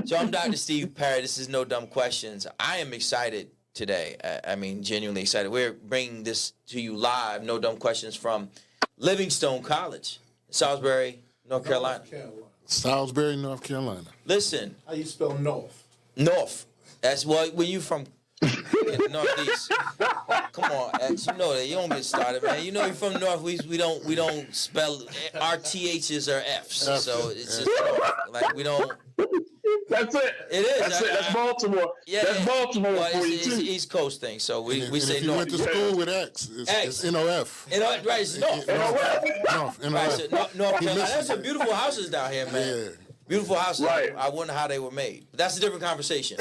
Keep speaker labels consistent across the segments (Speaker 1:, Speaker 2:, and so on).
Speaker 1: So I'm Dr. Steve Perry. This is No Dumb Questions. I am excited today. I mean, genuinely excited. We're bringing this to you live, No Dumb Questions, from Livingstone College, Salisbury, North Carolina.
Speaker 2: Salisbury, North Carolina.
Speaker 1: Listen.
Speaker 3: How you spell North?
Speaker 1: North. That's what, where you from? Northeast. Come on, X. You know that. You don't get started, man. You know you're from North. We don't spell our THs or Fs. So it's just North. Like we don't.
Speaker 4: That's it.
Speaker 1: It is.
Speaker 4: That's it. That's Baltimore.
Speaker 1: Yeah,
Speaker 4: that's Baltimore
Speaker 1: well,
Speaker 4: for you
Speaker 1: it's
Speaker 4: too.
Speaker 1: East Coast thing. So we say
Speaker 2: if you
Speaker 1: North.
Speaker 2: went to school with X, it's NOF.
Speaker 1: Right, it's North.
Speaker 2: North.
Speaker 1: Right, so North Carolina. There's some beautiful houses down here, man.
Speaker 2: Yeah.
Speaker 1: Beautiful houses.
Speaker 4: Right.
Speaker 1: I wonder how they were made. But that's a different conversation.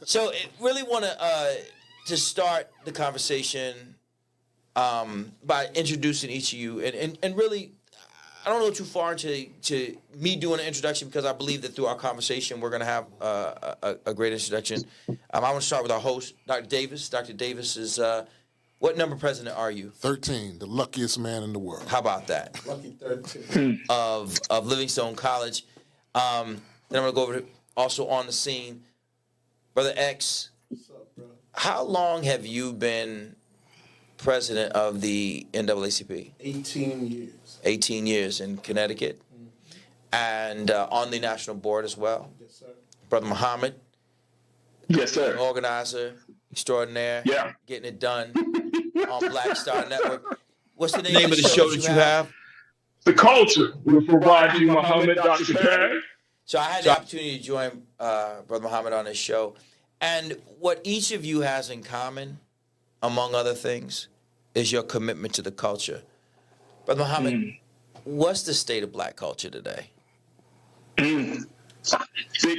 Speaker 1: So I really want to start the conversation by introducing each of you. And really, I don't know too far into me doing an introduction because I believe that through our conversation, we're going to have a great introduction. I want to start with our host, Dr. Davis. Dr. Davis is, what number president are you?
Speaker 2: 13, the luckiest man in the world.
Speaker 1: How about that?
Speaker 3: Lucky 13.
Speaker 1: Of Livingstone College. Then I'm going to go over to also on the scene, Brother X.
Speaker 3: What's up, bro?
Speaker 1: How long have you been president of the NAACP?
Speaker 3: 18 years.
Speaker 1: 18 years in Connecticut, and on the national board as well.
Speaker 3: Yes, sir.
Speaker 1: Brother Muhammad,
Speaker 4: Yes, sir.
Speaker 1: organizer extraordinaire,
Speaker 4: Yeah.
Speaker 1: getting it done on Black Star Network. What's the name of the show that you have?
Speaker 4: The culture will provide you, Muhammad, Dr. Perry.
Speaker 1: So I had the opportunity to join Brother Muhammad on this show. And what each of you has in common, among other things, is your commitment to the culture. Brother Muhammad, what's the state of black culture today?
Speaker 4: Big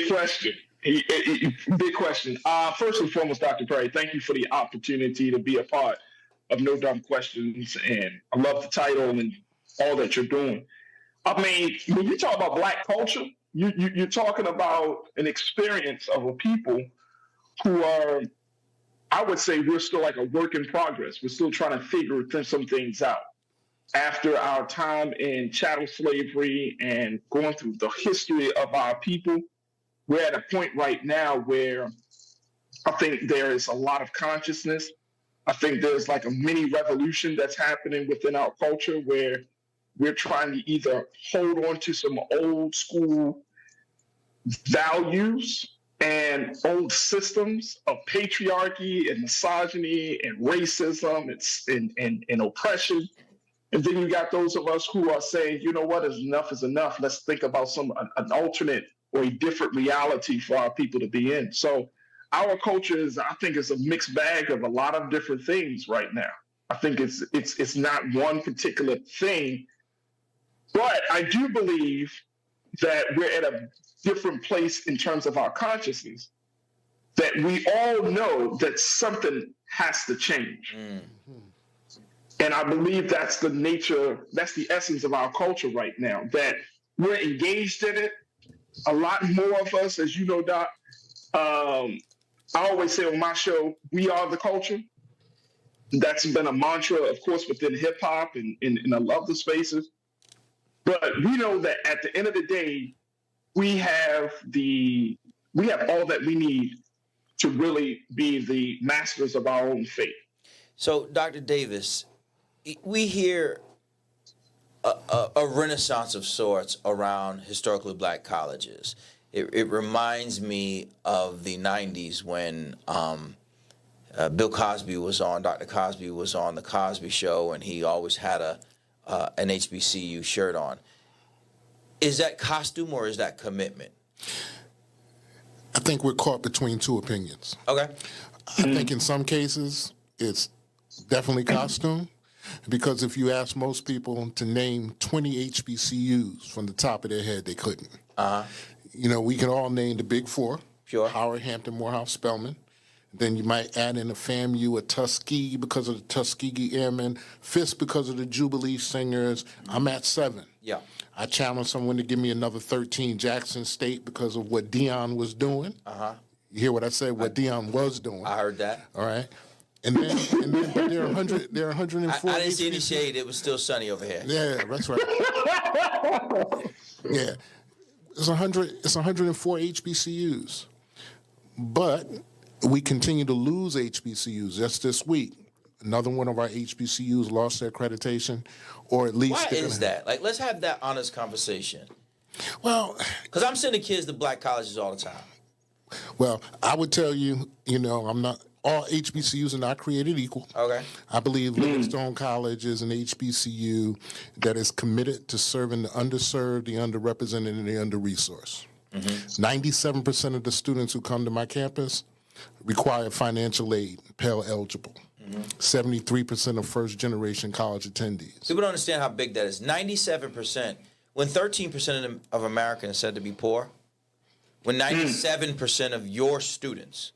Speaker 4: question. Big question. First and foremost, Dr. Perry, thank you for the opportunity to be a part of No Dumb Questions. And I love the title and all that you're doing. I mean, when you talk about black culture, you're talking about an experience of a people who are, I would say we're still like a work in progress. We're still trying to figure some things out. After our time in chattel slavery and going through the history of our people, we're at a point right now where I think there is a lot of consciousness. I think there's like a mini revolution that's happening within our culture where we're trying to either hold on to some old school values and old systems of patriarchy and misogyny and racism and oppression. And then you got those of us who are saying, you know what, enough is enough. Let's think about an alternate or a different reality for our people to be in. So our culture is, I think, is a mixed bag of a lot of different things right now. I think it's not one particular thing, but I do believe that we're at a different place in terms of our consciousness, that we all know that something has to change. And I believe that's the nature, that's the essence of our culture right now, that we're engaged in it. A lot more of us, as you know, Doc, I always say on my show, we are the culture. That's been a mantra, of course, within hip hop and I love the spaces. But we know that at the end of the day, we have all that we need to really be the masters of our own fate.
Speaker 1: So, Dr. Davis, we hear a renaissance of sorts around historically black colleges. It reminds me of the 90s when Bill Cosby was on, Dr. Cosby was on The Cosby Show, and he always had an HBCU shirt on. Is that costume or is that commitment?
Speaker 2: I think we're caught between two opinions.
Speaker 1: Okay.
Speaker 2: I think in some cases it's definitely costume, because if you ask most people to name 20 HBCUs from the top of their head, they couldn't. You know, we can all name the big four.
Speaker 1: Sure.
Speaker 2: Howard, Hampton, Morehouse, Spelman. Then you might add in a FAMU, a Tuskegee because of the Tuskegee Airmen, Fisk because of the Jubilee Singers. I'm at 7.
Speaker 1: Yeah.
Speaker 2: I challenge someone to give me another 13, Jackson State, because of what Dion was doing. You hear what I said? What Dion was doing.
Speaker 1: I heard that.
Speaker 2: All right. And then but there are 104.
Speaker 1: I didn't see any shade. It was still sunny over here.
Speaker 2: Yeah, that's right. Yeah. It's 104 HBCUs. But we continue to lose HBCUs. Just this week, another one of our HBCUs lost their accreditation, or at least...
Speaker 1: Why is that? Like, let's have that honest conversation.
Speaker 2: Well...
Speaker 1: Because I'm sending kids to black colleges all the time.
Speaker 2: Well, I would tell you, I'm not... All HBCUs are not created equal.
Speaker 1: Okay.
Speaker 2: I believe Livingstone College is an HBCU that is committed to serving the underserved, the underrepresented, and the under-resourced. 97% of the students who come to my campus require financial aid, Pell eligible. 73% of first-generation college attendees.
Speaker 1: People don't understand how big that is. 97%, when 13% of Americans are said to be poor, when 97% of your students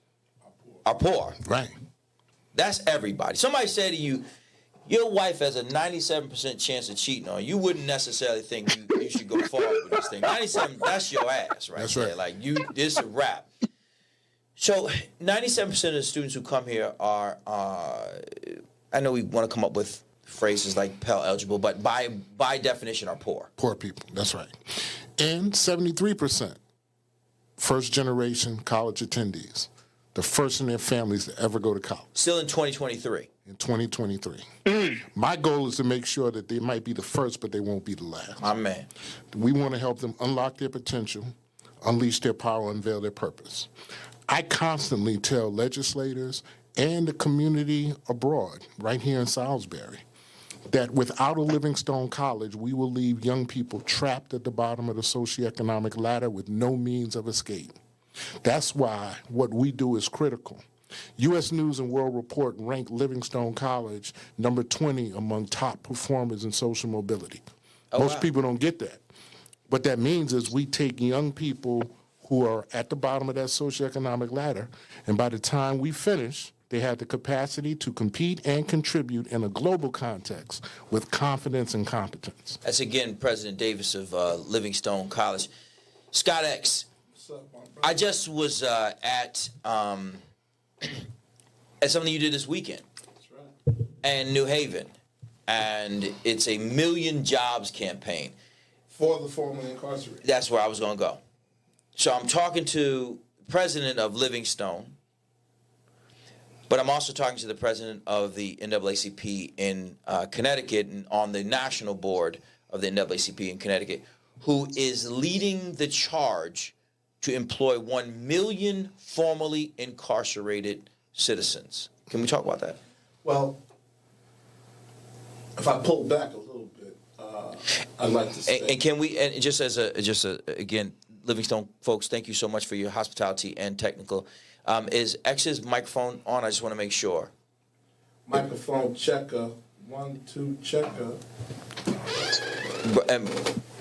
Speaker 1: are poor.
Speaker 2: Right.
Speaker 1: That's everybody. Somebody said to you, your wife has a 97% chance of cheating on you. You wouldn't necessarily think you should go forward with this thing. 97, that's your ass right
Speaker 2: That's
Speaker 1: there.
Speaker 2: right.
Speaker 1: Like, this a wrap. So 97% of the students who come here are, I know we want to come up with phrases like Pell eligible, but by definition are poor.
Speaker 2: Poor people, that's right. And 73% first-generation college attendees. The first in their families to ever go to college.
Speaker 1: Still in 2023.
Speaker 2: In 2023. My goal is to make sure that they might be the first, but they won't be the last.
Speaker 1: My man.
Speaker 2: We want to help them unlock their potential, unleash their power, unveil their purpose. I constantly tell legislators and the community abroad, right here in Salisbury, that without a Livingstone College, we will leave young people trapped at the bottom of the socioeconomic ladder with no means of escape. That's why what we do is critical. U.S. News and World Report ranked Livingstone College number 20 among top performers in social mobility. Most people don't get that. What that means is we take young people who are at the bottom of that socioeconomic ladder, and by the time we finish, they have the capacity to compete and contribute in a global context with confidence and competence.
Speaker 1: That's, again, President Davis of Livingstone College. Scott X, I just was at something you did this weekend.
Speaker 3: That's right.
Speaker 1: And New Haven, and it's a Million Jobs campaign.
Speaker 3: For the formerly incarcerated.
Speaker 1: That's where I was going to go. So I'm talking to the president of Livingstone, but I'm also talking to the president of the NAACP in Connecticut and on the national board of the NAACP in Connecticut, who is leading the charge to employ 1 million formerly incarcerated citizens. Can we talk about that?
Speaker 3: Well, if I pull back a little bit, I'd like to say...
Speaker 1: And can we, and again, Livingstone folks, thank you so much for your hospitality and technical. Is X's microphone on? I just want to make sure.
Speaker 3: Microphone checker, 1, 2, checker.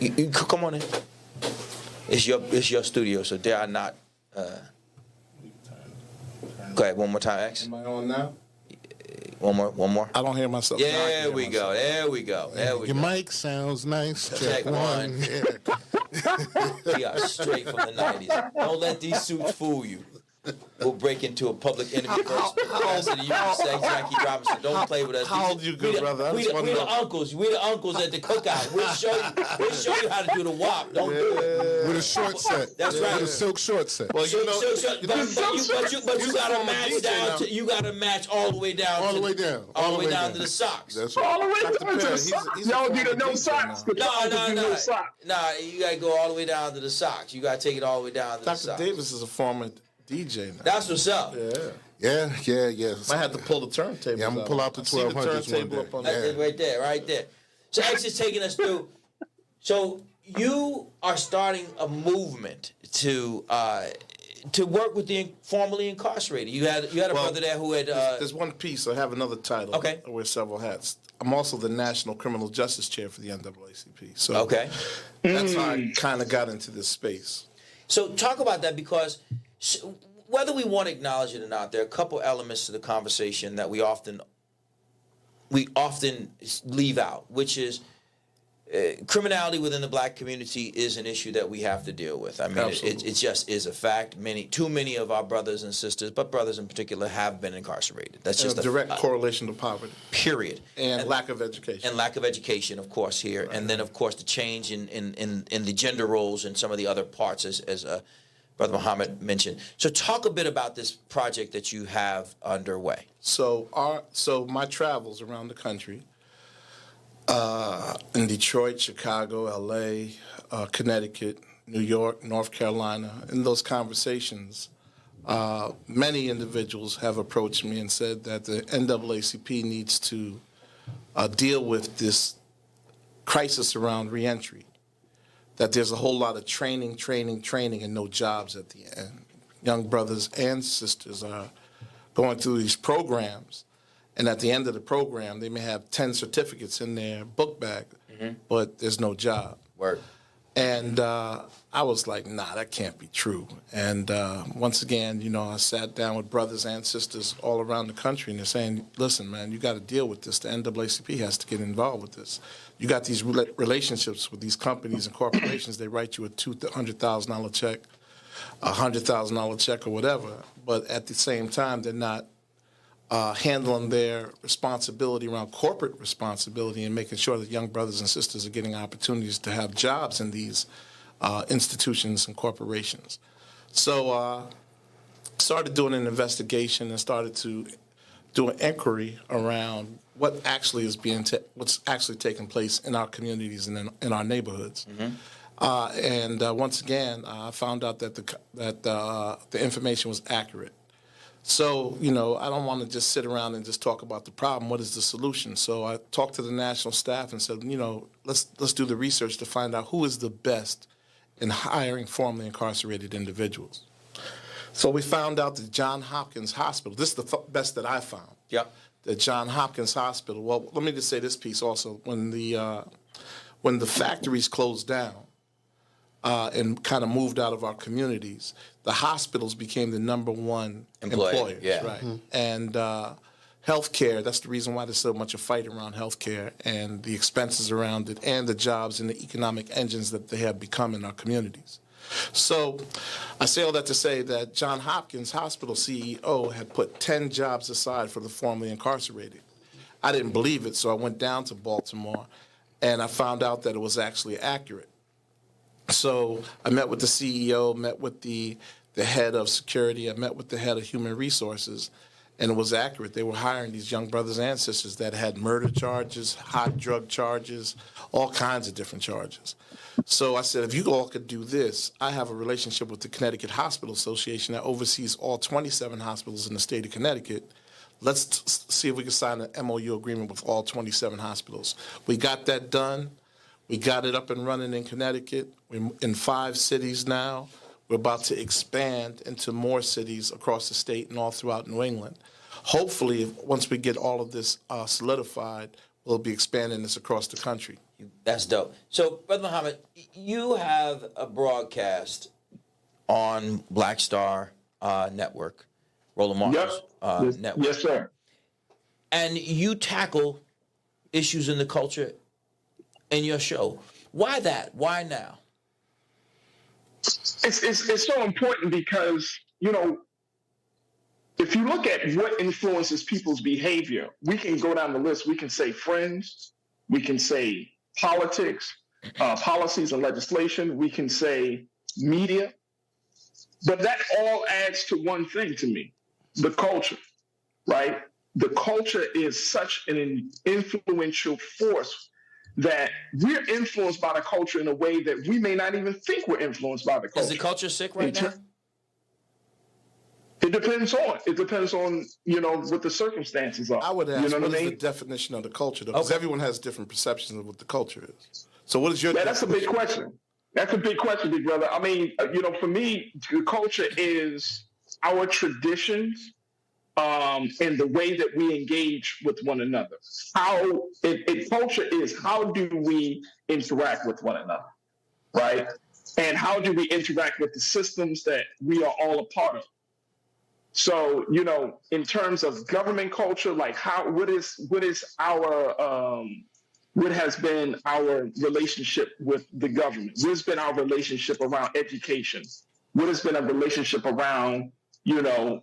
Speaker 1: You come on in. It's your studio, so they are not. Go ahead, one more time, X.
Speaker 3: Am I on now?
Speaker 1: One more.
Speaker 5: I don't hear myself.
Speaker 1: There we go.
Speaker 2: Your mic sounds nice. Check one.
Speaker 1: We are straight from the 90s. Don't let these suits fool you. We'll break into a public interview first. You can say Jackie Robinson. Don't play with us.
Speaker 5: How old you, good brother?
Speaker 1: We the uncles. We the uncles at the cookout. We'll show you how to do the WAP. Don't do it.
Speaker 2: With a short set.
Speaker 1: That's right.
Speaker 2: With a silk short set.
Speaker 5: Well, you know,
Speaker 1: but you gotta match down. You gotta match all the way down.
Speaker 2: All the way down.
Speaker 1: All the way down to the socks.
Speaker 2: That's right.
Speaker 4: All the way
Speaker 5: Dr.
Speaker 4: down to
Speaker 5: Perry,
Speaker 4: the socks.
Speaker 5: he's a
Speaker 4: Y'all
Speaker 5: former
Speaker 4: do the no
Speaker 5: DJ
Speaker 4: socks.
Speaker 5: now.
Speaker 1: No socks. Nah, you gotta go all the way down to the socks. You gotta take it all the way down to the
Speaker 5: Dr.
Speaker 1: socks.
Speaker 5: Davis is a former DJ now.
Speaker 1: That's what's up.
Speaker 5: Yeah.
Speaker 2: Yeah.
Speaker 5: I had to pull the turntable.
Speaker 2: Yeah, I'm gonna pull out the 1200s one
Speaker 5: turntable
Speaker 2: day.
Speaker 5: up on
Speaker 1: That's
Speaker 5: there.
Speaker 1: it right there. So X is taking us through. So you are starting a movement to work with the formerly incarcerated. You had a brother there who had.
Speaker 5: There's one piece. I have another title.
Speaker 1: Okay.
Speaker 5: I wear several hats. I'm also the National Criminal Justice Chair for the NAACP. So
Speaker 1: Okay.
Speaker 5: that's how I kind of got into this space.
Speaker 1: So talk about that, because whether we want to acknowledge it or not, there are a couple elements to the conversation that we often leave out, which is criminality within the black community is an issue that we have to deal with. I mean, it just is a fact. Too many of our brothers and sisters, but brothers in particular, have been incarcerated. That's just
Speaker 5: a direct correlation to poverty.
Speaker 1: Period.
Speaker 5: And lack of education.
Speaker 1: And lack of education, of course, here. Right. And then, of course, the change in the gender roles and some of the other parts, as Brother Muhammad mentioned. So talk a bit about this project that you have underway.
Speaker 5: So my travels around the country, in Detroit, Chicago, L.A., Connecticut, New York, North Carolina, in those conversations, many individuals have approached me and said that the NAACP needs to deal with this crisis around reentry, that there's a whole lot of training, and no jobs at the end. Young brothers and sisters are going through these programs, and at the end of the program, they may have 10 certificates in their book bag, but there's no job.
Speaker 1: Word.
Speaker 5: And I was like, nah, that can't be true. And once again, I sat down with brothers and sisters all around the country, and they're saying, listen, man, you got to deal with this. The NAACP has to get involved with this. You got these relationships with these companies and corporations. They write you a $200,000 check, a $100,000 check or whatever, but at the same time, they're not handling their responsibility around corporate responsibility and making sure that young brothers and sisters are getting opportunities to have jobs in these institutions and corporations. So started doing an investigation and started to do an inquiry around what actually is what's actually taking place in our communities and in our neighborhoods. And once again, I found out that the information was accurate. So, I don't want to just sit around and just talk about the problem. What is the solution? So I talked to the national staff and said, let's do the research to find out who is the best in hiring formerly incarcerated individuals. So we found out that Johns Hopkins Hospital, this is the best that I found.
Speaker 1: Yeah.
Speaker 5: The Johns Hopkins Hospital, well, let me just say this piece also. When the factories closed down, and kind of moved out of our communities, the hospitals became the number one employer.
Speaker 1: Yeah.
Speaker 5: Right. And healthcare, that's the reason why there's so much a fight around healthcare and the expenses around it and the jobs and the economic engines that they have become in our communities. So I say all that to say that Johns Hopkins Hospital CEO had put 10 jobs aside for the formerly incarcerated. I didn't believe it, so I went down to Baltimore and I found out that it was actually accurate. So I met with the CEO, met with the head of security, I met with the head of human resources, and it was accurate. They were hiring these young brothers and sisters that had murder charges, hot drug charges, all kinds of different charges. So I said, if you all could do this, I have a relationship with the Connecticut Hospital Association that oversees all 27 hospitals in the state of Connecticut. Let's see if we can sign an MOU agreement with all 27 hospitals. We got that done. We got it up and running in Connecticut. We're in 5 cities now. We're about to expand into more cities across the state and all throughout New England. Hopefully, once we get all of this solidified, we'll be expanding this across the country.
Speaker 1: That's dope. So, Brother Muhammad, you have a broadcast on Black Star Network, Roland Martin's network.
Speaker 4: Yes, sir.
Speaker 1: And you tackle issues in the culture in your show. Why that? Why now?
Speaker 4: It's so important because, if you look at what influences people's behavior, we can go down the list. We can say friends, we can say politics, policies and legislation, we can say media, but that all adds to one thing to me, the culture, right? The culture is such an influential force that we're influenced by the culture in a way that we may not even think we're influenced by the culture.
Speaker 1: Is the culture sick right now?
Speaker 4: It depends on, what the circumstances are.
Speaker 5: I would ask, what is
Speaker 4: the
Speaker 5: definition of the culture, though? Because everyone has different perceptions of what the culture is. So what is your
Speaker 4: that's a big question. That's a big question, big brother. I mean, for me, the culture is our traditions, and the way that we engage with one another. Culture is how do we interact with one another, right? And how do we interact with the systems that we are all a part of? So, in terms of government culture, like what is our what has been our relationship with the government? What has been our relationship around education? What has been our relationship around,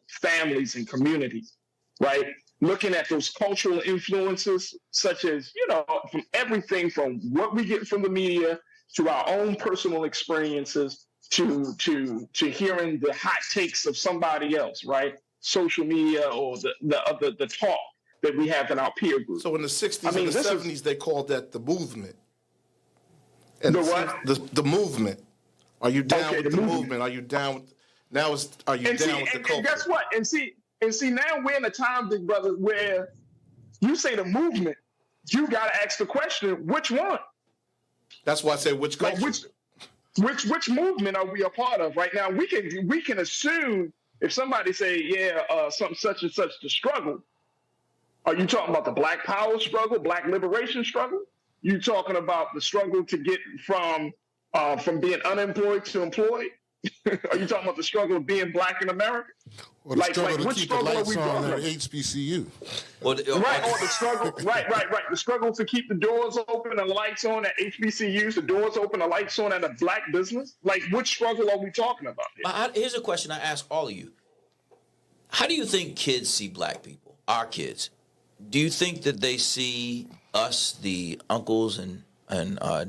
Speaker 4: families and communities, right? Looking at those cultural influences, such as, from everything from what we get from the media to our own personal experiences to hearing the hot takes of somebody else, right? Social media or the talk that we have in our peer group.
Speaker 5: So in the 60s and the 70s, they called that the movement. And
Speaker 4: the what?
Speaker 5: The movement. Are you down with the movement? Are you down with are you down with the culture?
Speaker 4: And guess what? And see, now we're in a time, big brother, where you say the movement, you gotta ask the question, which one?
Speaker 5: That's why I say which culture.
Speaker 4: Like which movement are we a part of right now? We can assume if somebody say, something such and such the struggle. Are you talking about the Black Power struggle, Black liberation struggle? You talking about the struggle to get from being unemployed to employed? Are you talking about the struggle of being Black in America?
Speaker 2: Or the struggle to
Speaker 4: which
Speaker 2: keep the
Speaker 4: struggle
Speaker 2: lights
Speaker 4: are we
Speaker 2: on
Speaker 4: talking
Speaker 2: at
Speaker 4: about?
Speaker 2: HBCU.
Speaker 4: Or the struggle, right. The struggle to keep the doors open and the lights on at HBCUs, the doors open, the lights on at a Black business. Like, which struggle are we talking about here?
Speaker 1: Here's a question I ask all of you. How do you think kids see Black people, our kids? Do you think that they see us, the uncles and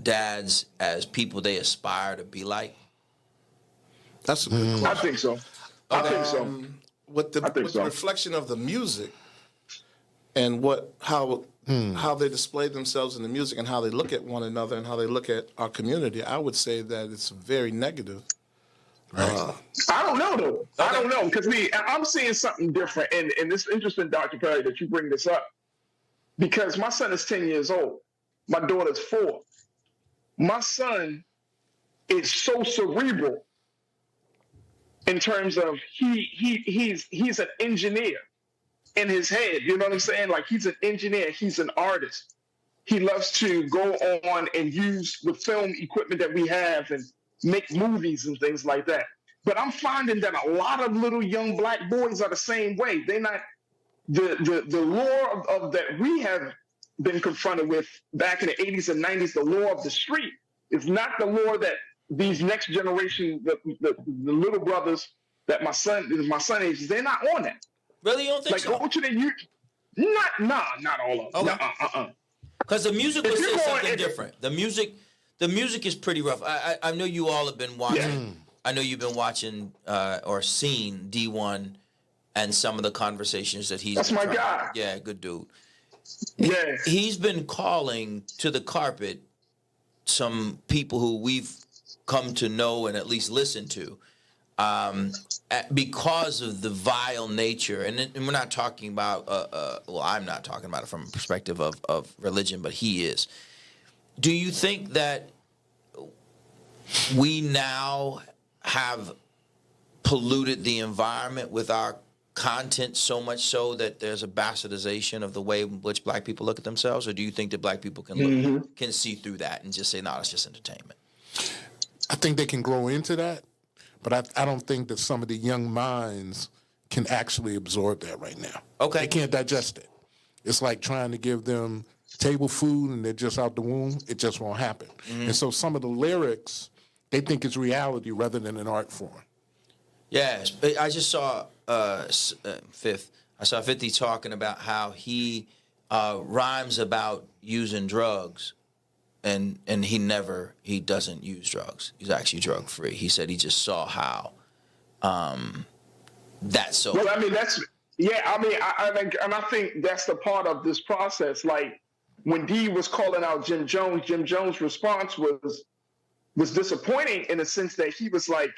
Speaker 1: dads, as people they aspire to be like?
Speaker 5: That's a good question.
Speaker 4: I think so. I think so.
Speaker 5: With the reflection of the music and how they display themselves in the music and how they look at one another and how they look at our community, I would say that it's very negative.
Speaker 2: Right.
Speaker 4: I don't know though. Okay. I don't know because I'm seeing something different, and it's interesting, Dr. Perry, that you bring this up because my son is 10 years old. My daughter's 4. My son is so cerebral in terms of he's an engineer in his head. You know what I'm saying? Like he's an engineer. He's an artist. He loves to go on and use the film equipment that we have and make movies and things like that. But I'm finding that a lot of little young Black boys are the same way. They're not the lore of that we have been confronted with back in the 80s and 90s. The lore of the street is not the lore that these next generation, the little brothers that my son age, they're not on that.
Speaker 1: Really, you don't think so?
Speaker 4: Go to the youth. Not all of them.
Speaker 1: Okay. Because the music would say something different. The music is pretty rough. I know you all have been watching. Yeah. I know you've been watching or seen D1 and some of the conversations that he's.
Speaker 4: That's my guy.
Speaker 1: Yeah, good dude.
Speaker 4: Yeah.
Speaker 1: He's been calling to the carpet some people who we've come to know and at least listen to because of the vile nature. And we're not talking about, I'm not talking about it from a perspective of religion, but he is. Do you think that we now have polluted the environment with our content so much so that there's a bastardization of the way in which Black people look at themselves? Or do you think that Black people can see through that and just say, no, it's just entertainment?
Speaker 2: I think they can grow into that, but I don't think that some of the young minds can actually absorb that right now.
Speaker 1: Okay.
Speaker 2: They can't digest it. It's like trying to give them table food and they're just out the womb. It just won't happen. Mm-hmm. And so some of the lyrics, they think it's reality rather than an art form.
Speaker 1: Yes. I just saw Fifth. I saw 50 talking about how he rhymes about using drugs. And he doesn't use drugs. He's actually drug free. He said he just saw how that's so.
Speaker 4: Well, I mean, I think that's the part of this process. Like when D was calling out Jim Jones' response was disappointing in the sense that he was like,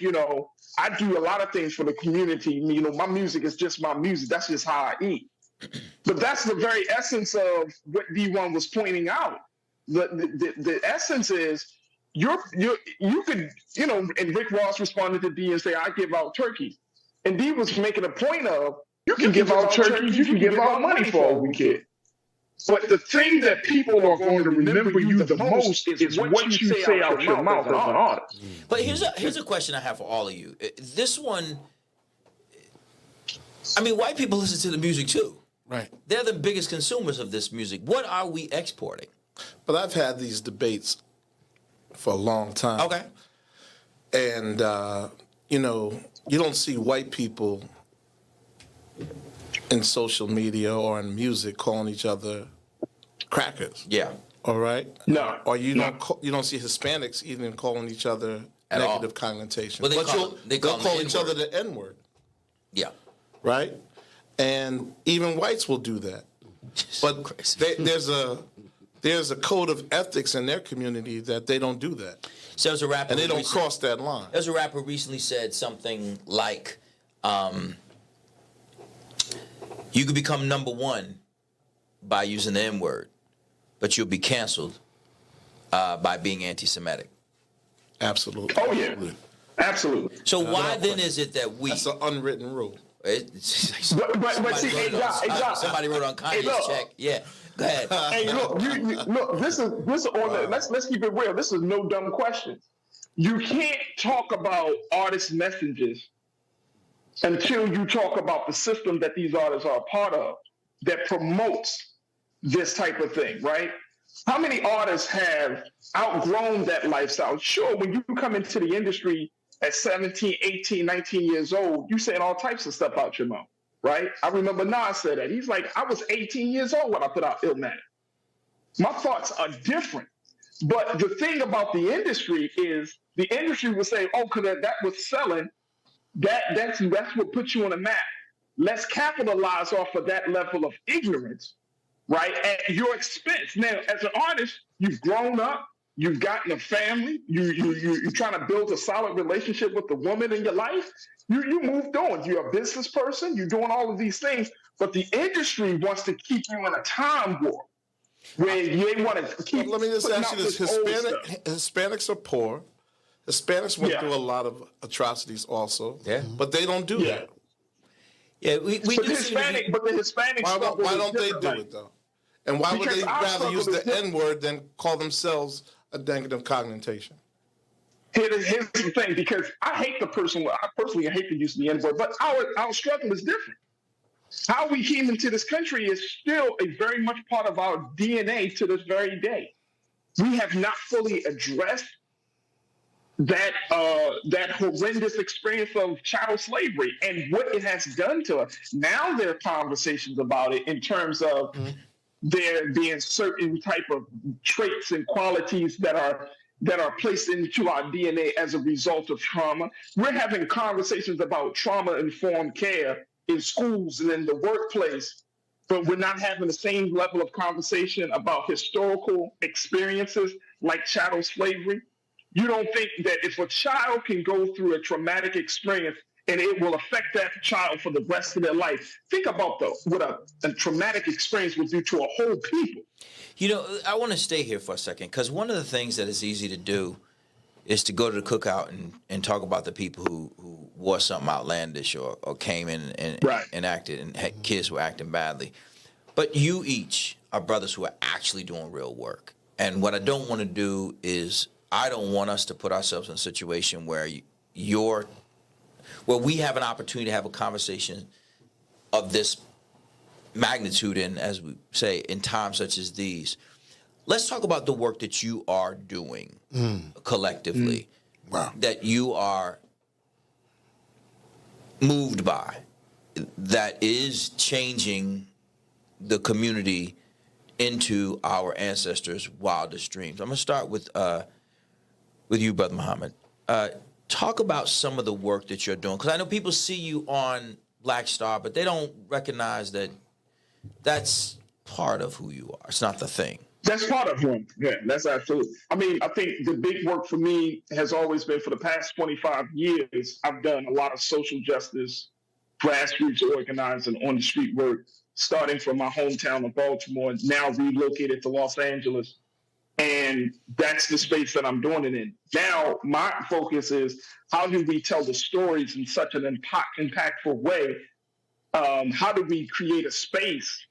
Speaker 4: I do a lot of things for the community. My music is just my music. That's just how I eat. But that's the very essence of what D1 was pointing out. The essence is you could, and Rick Ross responded to D and say, I give out turkeys. And D was making a point of, you can give out turkeys, you can give out money for all we get. But the thing that people are going to remember you the most is what you say out your mouth as an artist.
Speaker 1: But here's a question I have for all of you. This one, I mean, white people listen to the music too.
Speaker 2: Right.
Speaker 1: They're the biggest consumers of this music. What are we exporting?
Speaker 5: But I've had these debates for a long time.
Speaker 1: Okay.
Speaker 5: And, you know, you don't see white people in social media or in music calling each other crackers.
Speaker 1: Yeah.
Speaker 5: All right?
Speaker 4: No.
Speaker 5: Or you
Speaker 4: No.
Speaker 5: you don't see Hispanics even calling each other
Speaker 1: At all.
Speaker 5: negative connotation.
Speaker 1: Well,
Speaker 5: They'll
Speaker 1: call
Speaker 5: call
Speaker 1: them
Speaker 5: each
Speaker 1: N-word.
Speaker 5: other the N-word,
Speaker 1: Yeah.
Speaker 5: right? And even whites will do that. But
Speaker 1: Crazy.
Speaker 5: there's a code of ethics in their community that they don't do that.
Speaker 1: So there's a rapper,
Speaker 5: And they
Speaker 1: who
Speaker 5: don't
Speaker 1: recently-
Speaker 5: cross that line.
Speaker 1: There's a rapper who recently said something like, "You could become number one by using the N-word, but you'll be canceled by being anti-Semitic."
Speaker 5: Absolutely.
Speaker 4: Oh yeah, absolutely.
Speaker 1: So why then is it that we?
Speaker 5: That's an unwritten rule.
Speaker 4: But see, hey, Doc,
Speaker 1: somebody wrote on
Speaker 4: Hey,
Speaker 1: Kanye's
Speaker 4: look.
Speaker 1: check. Yeah, go ahead.
Speaker 4: Hey, look, look. This is on. Let's keep it real. This is no dumb questions. You can't talk about artist messages until you talk about the system that these artists are a part of that promotes this type of thing, right? How many artists have outgrown that lifestyle? Sure, when you come into the industry at 17, 18, 19 years old, you saying all types of stuff out your mouth, right? I remember Nas said that. He's like, I was 18 years old when I put out Illmatic. My thoughts are different. But the thing about the industry is the industry will say, oh, because that was selling, that's what puts you on the map. Let's capitalize off of that level of ignorance, right, at your expense. Now, as an artist, you've grown up, you've gotten a family, you're trying to build a solid relationship with the woman in your life. You moved on. You're a business person. You're doing all of these things. But the industry wants to keep you in a time warp where you want to keep.
Speaker 5: Let me just
Speaker 4: putting
Speaker 5: ask you
Speaker 4: out
Speaker 5: this:
Speaker 4: old stuff.
Speaker 5: Hispanics are poor. Hispanics went
Speaker 4: Yeah.
Speaker 5: through a lot of atrocities also.
Speaker 1: Yeah.
Speaker 5: But they don't do
Speaker 4: Yeah.
Speaker 5: that.
Speaker 1: Yeah, we
Speaker 4: But
Speaker 1: do
Speaker 4: the
Speaker 1: seem to
Speaker 4: Hispanic,
Speaker 1: be-
Speaker 4: but the Hispanic
Speaker 5: Why
Speaker 4: struggle
Speaker 5: why
Speaker 4: is
Speaker 5: don't they
Speaker 4: different,
Speaker 5: do
Speaker 4: like-
Speaker 5: it though? And why would
Speaker 4: Because
Speaker 5: they
Speaker 4: our
Speaker 5: rather
Speaker 4: struggle
Speaker 5: use
Speaker 4: is
Speaker 5: the
Speaker 4: different.
Speaker 5: N-word than call themselves a negative connotation?
Speaker 4: Here's the thing, because I personally hate to use the N-word, but our struggle is different. How we came into this country is still a very much part of our DNA to this very day. We have not fully addressed that horrendous experience of chattel slavery and what it has done to us. Now there are conversations about it in terms of there being certain type of traits and qualities that are placed into our DNA as a result of trauma. We're having conversations about trauma-informed care in schools and in the workplace, but we're not having the same level of conversation about historical experiences like chattel slavery. You don't think that if a child can go through a traumatic experience and it will affect that child for the rest of their life, think about what a traumatic experience will do to a whole people.
Speaker 1: You know, I want to stay here for a second because one of the things that is easy to do is to go to the cookout and talk about the people who wore something outlandish or came in and acted and had kids who were acting badly. But you each are brothers who are actually doing real work. And what I don't want to do is I don't want us to put ourselves in a situation where we have an opportunity to have a conversation of this magnitude in, as we say, in times such as these. Let's talk about the work that you are doing collectively,
Speaker 2: Wow.
Speaker 1: that you are moved by, that is changing the community into our ancestors' wildest dreams. I'm going to start with you, Brother Muhammad. Talk about some of the work that you're doing, because I know people see you on Black Star, but they don't recognize that that's part of who you are. It's not the thing.
Speaker 4: That's part of him. Yeah, that's absolutely. I mean, I think the big work for me has always been for the past 25 years, I've done a lot of social justice, grassroots organizing, on the street work, starting from my hometown of Baltimore, now relocated to Los Angeles. And that's the space that I'm doing it in. Now, my focus is how do we tell the stories in such an impactful way? How do we create a space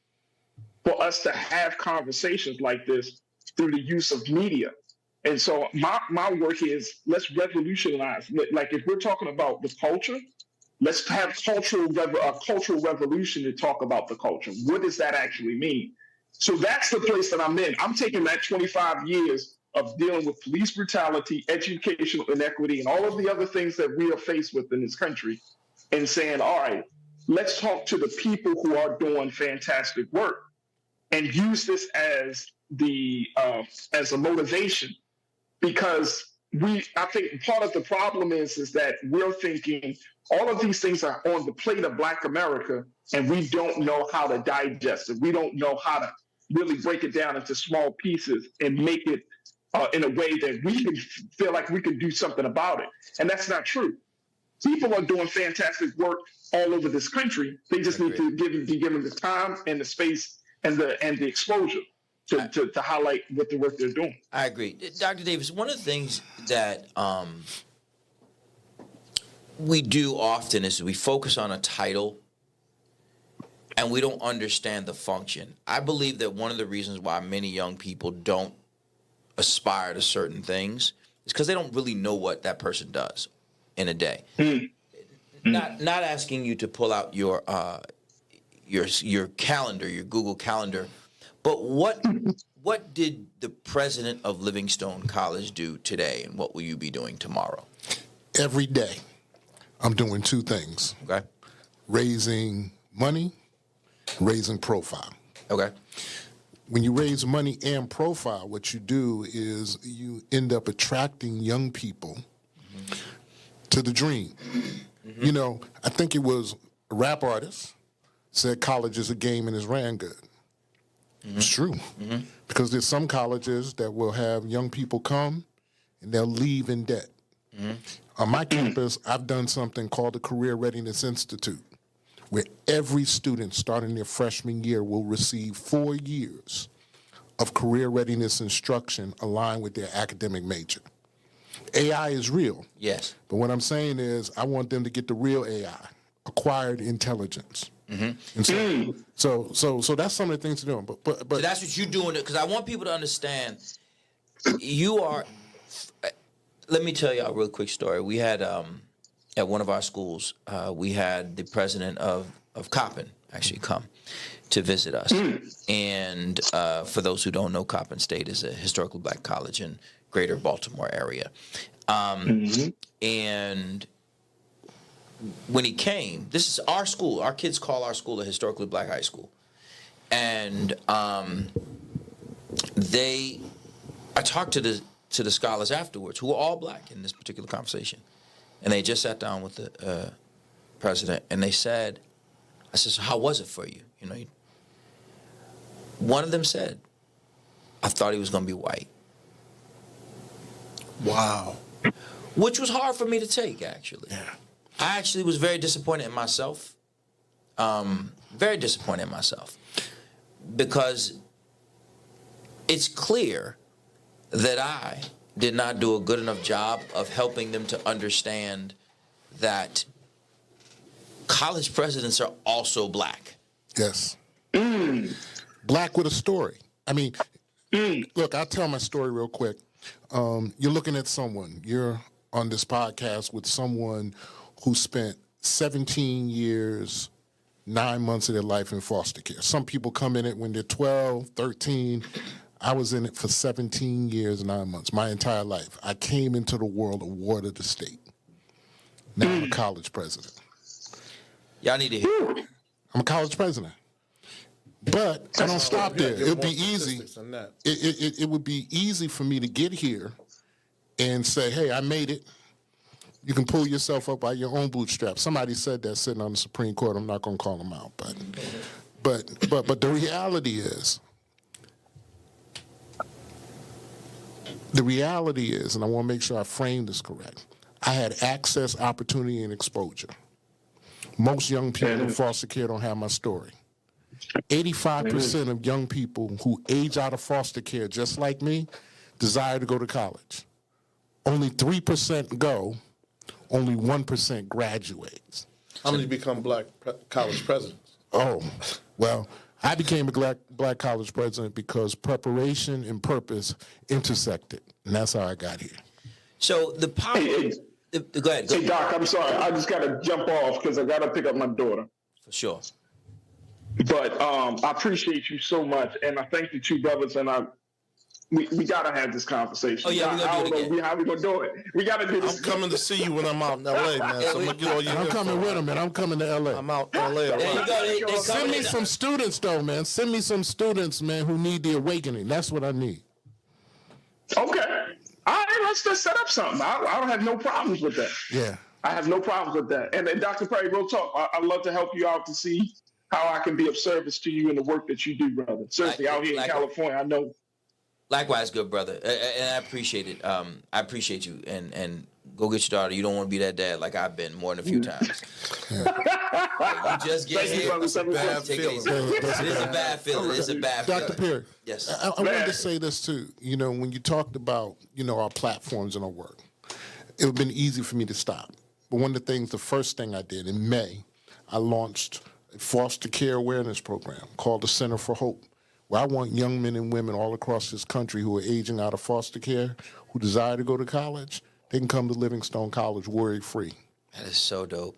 Speaker 4: for us to have conversations like this through the use of media? And so my work is, let's revolutionize. Like if we're talking about the culture, let's have a cultural revolution to talk about the culture. What does that actually mean? So that's the place that I'm in. I'm taking that 25 years of dealing with police brutality, educational inequity, and all of the other things that we are faced with in this country, and saying, all right, let's talk to the people who are doing fantastic work and use this as as a motivation, because I think part of the problem is that we're thinking all of these things are on the plate of Black America, and we don't know how to digest it. We don't know how to really break it down into small pieces and make it in a way that we can feel like we can do something about it. And that's not true. People are doing fantastic work all over this country. They just need to be given the time and the space and the exposure to highlight what the work they're doing.
Speaker 1: I agree. Dr. Davis, one of the things that we do often is we focus on a title and we don't understand the function. I believe that one of the reasons why many young people don't aspire to certain things is because they don't really know what that person does in a day. Not asking you to pull out your calendar, your Google Calendar, but what did the president of Livingstone College do today, and what will you be doing tomorrow?
Speaker 2: Every day, I'm doing two things.
Speaker 1: Okay.
Speaker 2: Raising money, raising profile.
Speaker 1: Okay.
Speaker 2: When you raise money and profile, what you do is you end up attracting young people to the dream. You know, I think it was a rap artist said college is a game and it's ran good. It's true. Because there's some colleges that will have young people come and they'll leave in debt. On my campus, I've done something called the Career Readiness Institute, where every student starting their freshman year will receive 4 years of career readiness instruction aligned with their academic major. AI is real.
Speaker 1: Yes.
Speaker 2: But what I'm saying is I want them to get the real AI, acquired intelligence. And so that's some of the things to do. But
Speaker 1: So that's what you're doing, because I want people to understand you are. Let me tell you a real quick story. We had at one of our schools, we had the president of Coppin actually come to visit us. And for those who don't know, Coppin State is a historically Black college in greater Baltimore area. And when he came, this is our school. Our kids call our school a historically Black high school. And I talked to the scholars afterwards, who were all Black in this particular conversation. And they just sat down with the president, and they said, I said, so how was it for you? You know, one of them said, I thought he was going to be white.
Speaker 5: Wow.
Speaker 1: Which was hard for me to take, actually.
Speaker 2: Yeah.
Speaker 1: I actually was very disappointed in myself. Very disappointed in myself. Because it's clear that I did not do a good enough job of helping them to understand that college presidents are also Black.
Speaker 2: Yes. Black with a story. I mean, look, I'll tell my story real quick. You're looking at someone. You're on this podcast with someone who spent 17 years, 9 months of their life in foster care. Some people come in it when they're 12, 13. I was in it for 17 years, 9 months, my entire life. I came into the world a ward of the state. Now I'm a college president.
Speaker 1: Y'all need to hear.
Speaker 2: I'm a college president. But I don't stop there. It would be easy. It would be easy for me to get here and say, hey, I made it. You can pull yourself up by your own bootstraps. Somebody said that sitting on the Supreme Court. I'm not going to call them out. But the reality is, and I want to make sure I frame this correct, I had access, opportunity, and exposure. Most young people in foster care don't have my story. 85% of young people who age out of foster care, just like me, desire to go to college. Only 3% go, only 1% graduates.
Speaker 5: How many become Black college presidents?
Speaker 2: Oh, well, I became a Black college president because preparation and purpose intersected, and that's how I got here.
Speaker 1: So the power. Go ahead.
Speaker 4: Hey, Doc, I'm sorry. I just got to jump off because I got to pick up my daughter.
Speaker 1: For sure.
Speaker 4: But I appreciate you so much, and I thank the two brothers. And we gotta have this conversation.
Speaker 1: Oh yeah, we're
Speaker 4: I
Speaker 1: gonna do
Speaker 4: don't
Speaker 1: it again.
Speaker 4: know how we gonna do it. We gotta do this.
Speaker 5: I'm coming to see you when I'm out in LA, man. So I'm gonna get all your
Speaker 2: I'm
Speaker 5: info.
Speaker 2: coming with him, man. I'm coming to LA.
Speaker 5: I'm out in LA.
Speaker 1: There you
Speaker 5: Right?
Speaker 1: go. They
Speaker 2: Send
Speaker 1: coming
Speaker 2: me
Speaker 1: in.
Speaker 2: some students, though, man. Send me some students, man, who need the awakening. That's what I need.
Speaker 4: Okay. All right, let's just set up something. I don't have no problems with that.
Speaker 2: Yeah.
Speaker 4: I have no problems with that. And Dr. Perry, real talk, I'd love to help you out to see how I can be of service to you in the work that you do, brother. Seriously, out here in California, I know.
Speaker 1: Likewise, good brother, and I appreciate it. I appreciate you, and go get your daughter. You don't want to be that dad like I've been more than a few times. Like, you just get
Speaker 4: Thank you,
Speaker 1: here.
Speaker 4: brother.
Speaker 1: Take it
Speaker 5: bad
Speaker 1: easy.
Speaker 5: feeling.
Speaker 1: It's a bad feeling. It's a bad feeling.
Speaker 2: Dr. Perry,
Speaker 1: Yes.
Speaker 2: I wanted to say this, too. You know, when you talked about, our platforms and our work, it would have been easy for me to stop. But one of the things, the first thing I did in May, I launched a foster care awareness program called the Center for Hope, where I want young men and women all across this country who are aging out of foster care, who desire to go to college, they can come to Livingstone College worry-free.
Speaker 1: That is so dope.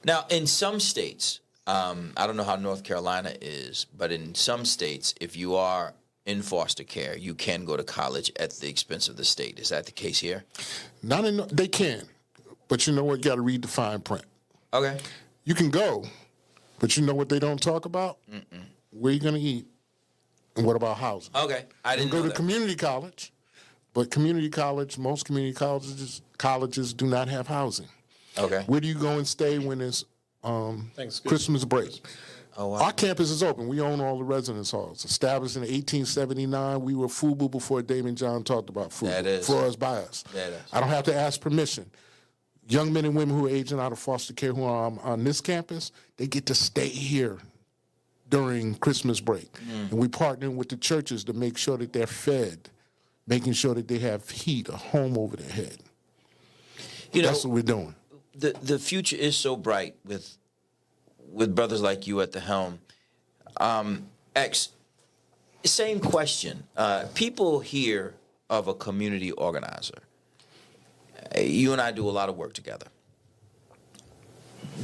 Speaker 1: Now, in some states, I don't know how North Carolina is, but in some states, if you are in foster care, you can go to college at the expense of the state. Is that the case here?
Speaker 2: They can, but you know what? You got to read the fine print.
Speaker 1: Okay.
Speaker 2: You can go, but you know what they don't talk about? Where you going to eat, and what about housing?
Speaker 1: Okay. I didn't
Speaker 2: go
Speaker 1: know
Speaker 2: to
Speaker 1: that.
Speaker 2: community college, but most community colleges do not have housing.
Speaker 1: Okay.
Speaker 2: Where do you go and stay when it's Christmas break?
Speaker 1: Oh, wow.
Speaker 2: Our campus is open. We own all the residence halls. Established in 1879, we were FUBU before David John talked about FUBU.
Speaker 1: That is.
Speaker 2: For us, by us.
Speaker 1: That is.
Speaker 2: I don't have to ask permission. Young men and women who are aging out of foster care who are on this campus, they get to stay here during Christmas break. And we partner with the churches to make sure that they're fed, making sure that they have heat, a home over their head. That's what we're doing.
Speaker 1: The future is so bright with brothers like you at the helm. Same question. People hear of a community organizer. You and I do a lot of work together.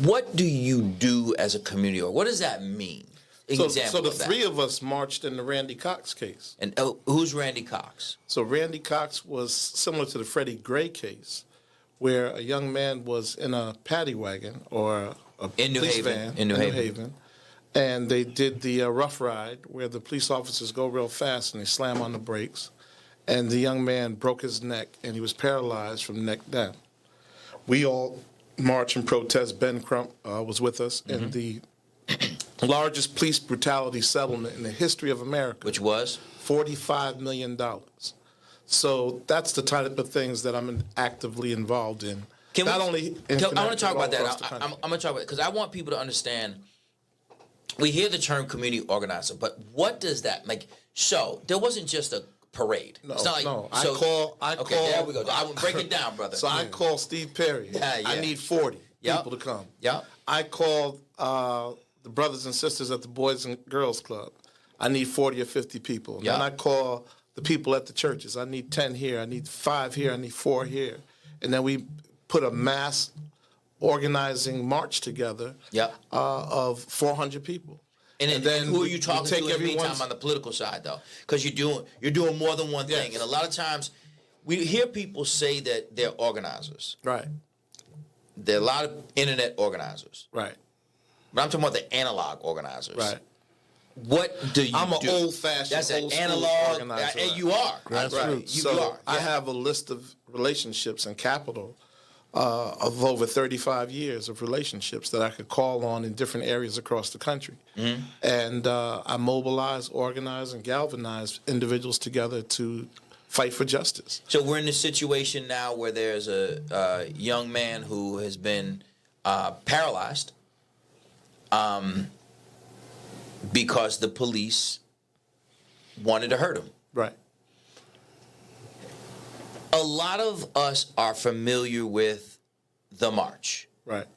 Speaker 1: What do you do as a community organizer? What does that mean?
Speaker 5: So the three of us marched in the Randy Cox case.
Speaker 1: And who's Randy Cox?
Speaker 5: So Randy Cox was similar to the Freddie Gray case, where a young man was in a paddy wagon or a police van
Speaker 1: in New Haven.
Speaker 5: And they did the rough ride where the police officers go real fast and they slam on the brakes. And the young man broke his neck and he was paralyzed from the neck down. We all march and protest. Ben Crump was with us in the largest police brutality settlement in the history of America.
Speaker 1: Which was?
Speaker 5: $45 million. So that's the type of things that I'm actively involved in.
Speaker 1: I want to talk about that. I'm going to talk about it because I want people to understand. We hear the term community organizer, but what does that like? So there wasn't just a parade.
Speaker 5: No,
Speaker 1: it's not like,
Speaker 5: no.
Speaker 1: So,
Speaker 5: I
Speaker 1: okay,
Speaker 5: call.
Speaker 1: there we go. I will break it down, brother.
Speaker 5: So I call Steve Perry.
Speaker 1: Yeah.
Speaker 5: I need 40 people to come.
Speaker 1: Yep.
Speaker 5: I called the brothers and sisters at the Boys and Girls Club. I need 40 or 50 people.
Speaker 1: Yep.
Speaker 5: Then I call the people at the churches. I need 10 here. I need 5 here. I need 4 here. And then we put a mass organizing march together of 400 people.
Speaker 1: And then who are you talking to in the meantime on the political side, though? Because you're doing more than one thing. And a lot of times we hear people say that they're organizers.
Speaker 5: Right.
Speaker 1: There are a lot of internet organizers.
Speaker 5: Right.
Speaker 1: But I'm talking about the analog organizers.
Speaker 5: Right.
Speaker 1: What do you do?
Speaker 5: I'm an old-fashioned,
Speaker 1: That's an
Speaker 5: old-school
Speaker 1: analog
Speaker 5: organizer.
Speaker 1: And you are.
Speaker 5: Right.
Speaker 1: You are.
Speaker 5: I have a list of relationships and capital of over 35 years of relationships that I could call on in different areas across the country. Mm-hmm. And I mobilize, organize, and galvanize individuals together to fight for justice.
Speaker 1: So we're in a situation now where there's a young man who has been paralyzed because the police wanted to hurt him.
Speaker 5: Right.
Speaker 1: A lot of us are familiar with the march.
Speaker 5: Right.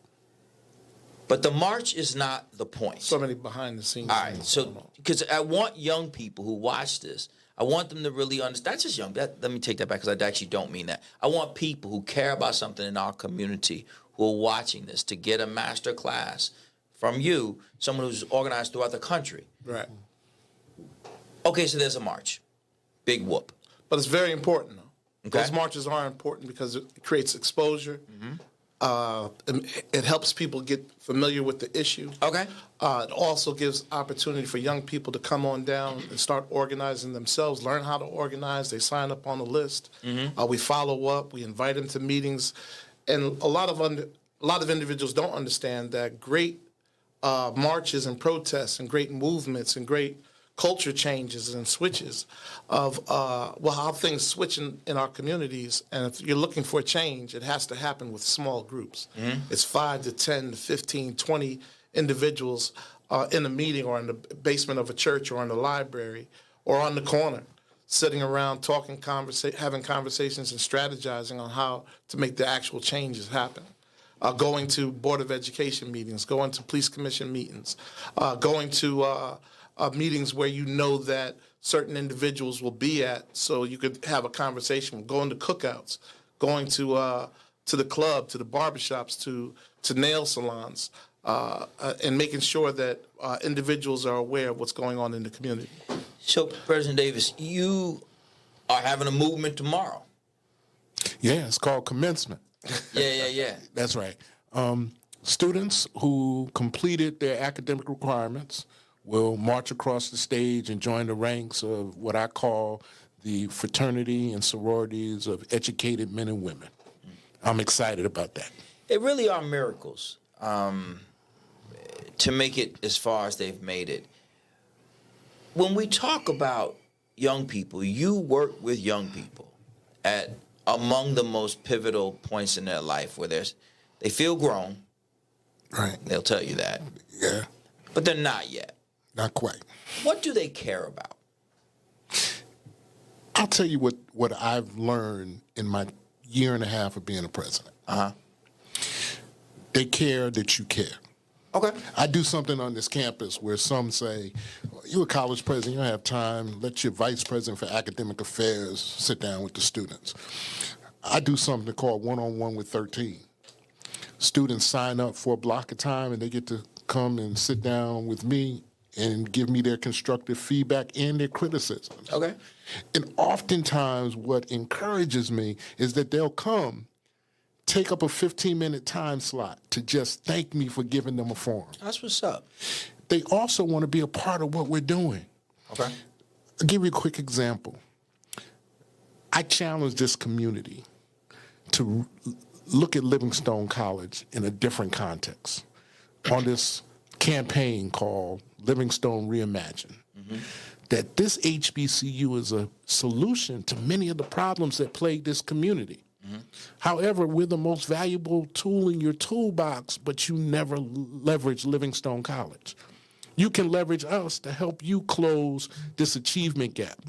Speaker 1: But the march is not the point.
Speaker 5: So many behind the scenes.
Speaker 1: All right. So, because I want young people who watch this, I want them to really understand. That's just young. Let me take that back because I actually don't mean that. I want people who care about something in our community who are watching this to get a master class from you, someone who's organized throughout the country.
Speaker 5: Right.
Speaker 1: Okay, so there's a march. Big whoop.
Speaker 5: But it's very important, though.
Speaker 1: Okay.
Speaker 5: Those marches are important because it creates exposure. It helps people get familiar with the issue.
Speaker 1: Okay.
Speaker 5: It also gives opportunity for young people to come on down and start organizing themselves, learn how to organize. They sign up on the list. We follow up. We invite them to meetings. And a lot of individuals don't understand that great marches and protests and great movements and great culture changes and switches of how things switch in our communities. And if you're looking for a change, it has to happen with small groups. It's 5 to 10 to 15, 20 individuals in a meeting or in the basement of a church or in the library or on the corner, sitting around talking, having conversations and strategizing on how to make the actual changes happen. Going to Board of Education meetings, going to Police Commission meetings, going to meetings where you know that certain individuals will be at, so you could have a conversation. Going to cookouts, going to the club, to the barbershops, to nail salons, and making sure that individuals are aware of what's going on in the community.
Speaker 1: So, President Davis, you are having a movement tomorrow.
Speaker 2: Yeah, it's called commencement.
Speaker 1: Yeah.
Speaker 2: That's right. Students who completed their academic requirements will march across the stage and join the ranks of what I call the fraternity and sororities of educated men and women. I'm excited about that.
Speaker 1: They really are miracles to make it as far as they've made it. When we talk about young people, you work with young people at among the most pivotal points in their life where they feel grown.
Speaker 2: Right.
Speaker 1: They'll tell you that.
Speaker 2: Yeah.
Speaker 1: But they're not yet.
Speaker 2: Not quite.
Speaker 1: What do they care about?
Speaker 2: I'll tell you what I've learned in my year and a half of being a president. They care that you care.
Speaker 1: Okay.
Speaker 2: I do something on this campus where some say, you're a college president, you don't have time, let your vice president for academic affairs sit down with the students. I do something called one-on-one with 13. Students sign up for a block of time and they get to come and sit down with me and give me their constructive feedback and their criticisms.
Speaker 1: Okay.
Speaker 2: And oftentimes what encourages me is that they'll come, take up a 15-minute time slot to just thank me for giving them a forum.
Speaker 1: That's what's up.
Speaker 2: They also want to be a part of what we're doing.
Speaker 1: Okay.
Speaker 2: I'll give you a quick example. I challenge this community to look at Livingstone College in a different context on this campaign called Livingstone Reimagine. That this HBCU is a solution to many of the problems that plague this community. However, we're the most valuable tool in your toolbox, but you never leverage Livingstone College. You can leverage us to help you close this achievement gap.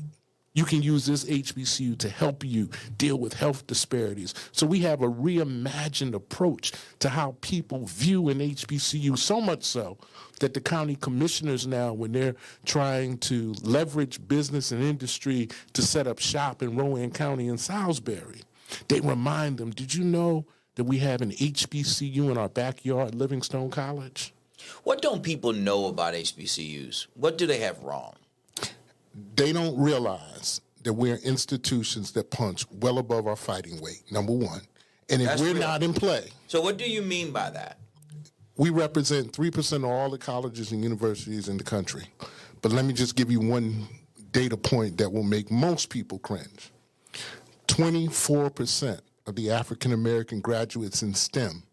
Speaker 2: You can use this HBCU to help you deal with health disparities. So we have a reimagined approach to how people view an HBCU, so much so that the county commissioners now, when they're trying to leverage business and industry to set up shop in Rowan County and Salisbury, they remind them, did you know that we have an HBCU in our backyard, Livingstone College?
Speaker 1: What don't people know about HBCUs? What do they have wrong?
Speaker 2: They don't realize that we're institutions that punch well above our fighting weight, number one. And if
Speaker 1: That's
Speaker 2: we're
Speaker 1: real.
Speaker 2: not in play,
Speaker 1: So what do you mean by that?
Speaker 2: we represent 3% of all the colleges and universities in the country. But let me just give you one data point that will make most people cringe. 24% of the African-American graduates in STEM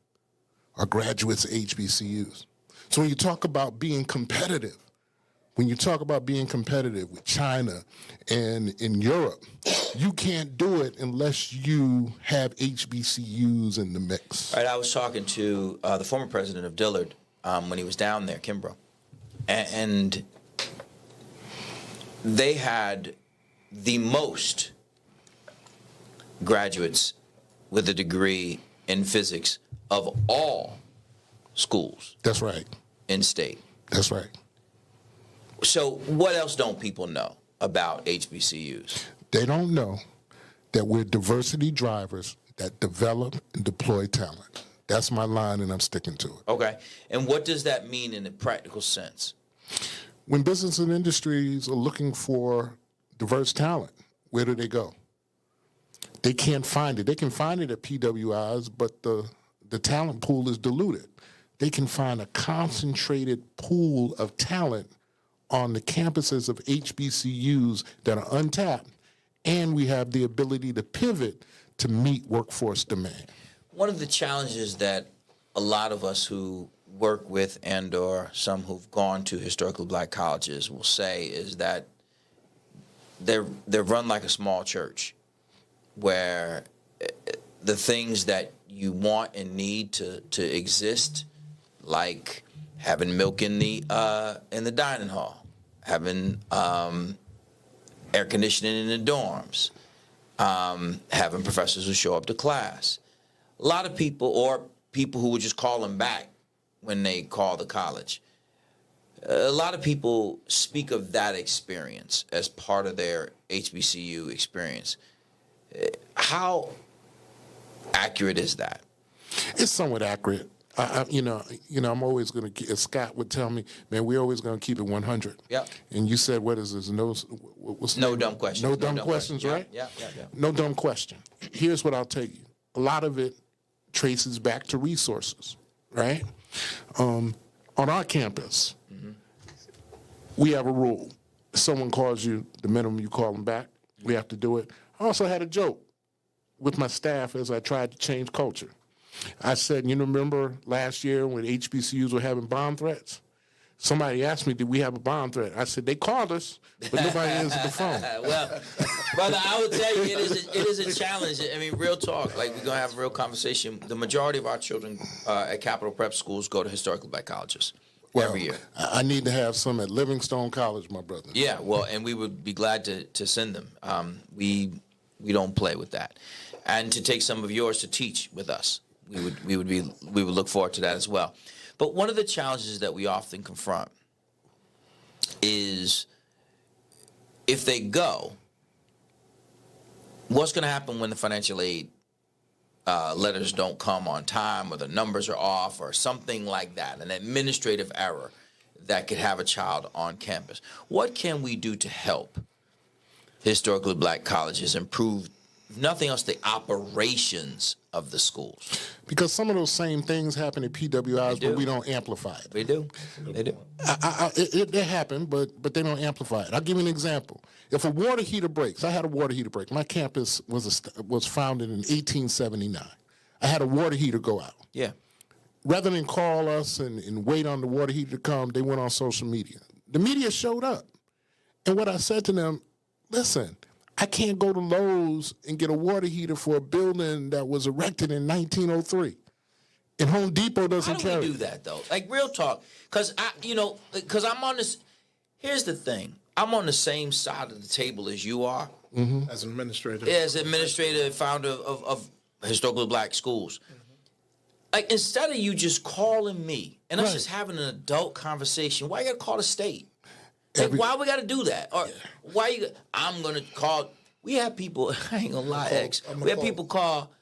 Speaker 2: are graduates of HBCUs. So when you talk about being competitive, with China and in Europe, you can't do it unless you have HBCUs in the mix.
Speaker 1: Right, I was talking to the former president of Dillard when he was down there, Kimbrough, and they had the most graduates with a degree in physics of all schools
Speaker 2: That's right.
Speaker 1: in state.
Speaker 2: That's right.
Speaker 1: So what else don't people know about HBCUs?
Speaker 2: They don't know that we're diversity drivers that develop and deploy talent. That's my line, and I'm sticking to it.
Speaker 1: Okay. And what does that mean in a practical sense?
Speaker 2: When business and industries are looking for diverse talent, where do they go? They can't find it. They can find it at PWIs, but the talent pool is diluted. They can find a concentrated pool of talent on the campuses of HBCUs that are untapped, and we have the ability to pivot to meet workforce demand.
Speaker 1: One of the challenges that a lot of us who work with and or some who've gone to historically black colleges will say is that they're run like a small church, where the things that you want and need to exist, like having milk in the dining hall, having air conditioning in the dorms, having professors who show up to class. A lot of people, or people who would just call them back when they call the college. A lot of people speak of that experience as part of their HBCU experience. How accurate is that?
Speaker 2: It's somewhat accurate. I'm always going to. As Scott would tell me, man, we're always going to keep it 100.
Speaker 1: Yep.
Speaker 2: And you said, what is this?
Speaker 1: No dumb questions.
Speaker 2: No dumb questions, right?
Speaker 1: Yeah.
Speaker 2: No dumb question. Here's what I'll tell you. A lot of it traces back to resources, right? On our campus, we have a rule. If someone calls you, the minimum you call them back, we have to do it. I also had a joke with my staff as I tried to change culture. I said, remember last year when HBCUs were having bomb threats? Somebody asked me, did we have a bomb threat? I said, they called us, but nobody answered the phone.
Speaker 1: Well, brother, I would tell you it is a challenge. I mean, real talk. Like, we're going to have a real conversation. The majority of our children at Capital Prep schools go to historically black colleges every year.
Speaker 2: I need to have some at Livingstone College, my brother.
Speaker 1: Yeah, well, and we would be glad to send them. We don't play with that. And to take some of yours to teach with us. We would look forward to that as well. But one of the challenges that we often confront is, if they go, what's going to happen when the financial aid letters don't come on time, or the numbers are off, or something like that, an administrative error that could have a child on campus? What can we do to help historically black colleges improve, if nothing else, the operations of the schools?
Speaker 2: Because some of those same things happen at PWIs, but we don't amplify it.
Speaker 1: They do.
Speaker 2: They happen, but they don't amplify it. I'll give you an example. If a water heater breaks, I had a water heater break. My campus was founded in 1879. I had a water heater go out.
Speaker 1: Yeah.
Speaker 2: Rather than call us and wait on the water heater to come, they went on social media. The media showed up. And what I said to them, listen, I can't go to Lowe's and get a water heater for a building that was erected in 1903. And Home Depot doesn't carry.
Speaker 1: How do we do that, though? Like, real talk. Because I'm on this. Here's the thing. I'm on the same side of the table as you are.
Speaker 2: Mm-hmm.
Speaker 5: As an administrator.
Speaker 1: As administrator, founder of historically black schools. Mm-hmm. Like, instead of you just calling me and us just having an adult conversation, why you got to call the state? Like, why we got to do that? Or why you? I'm gonna call. We have people. I ain't gonna lie, X. We have people call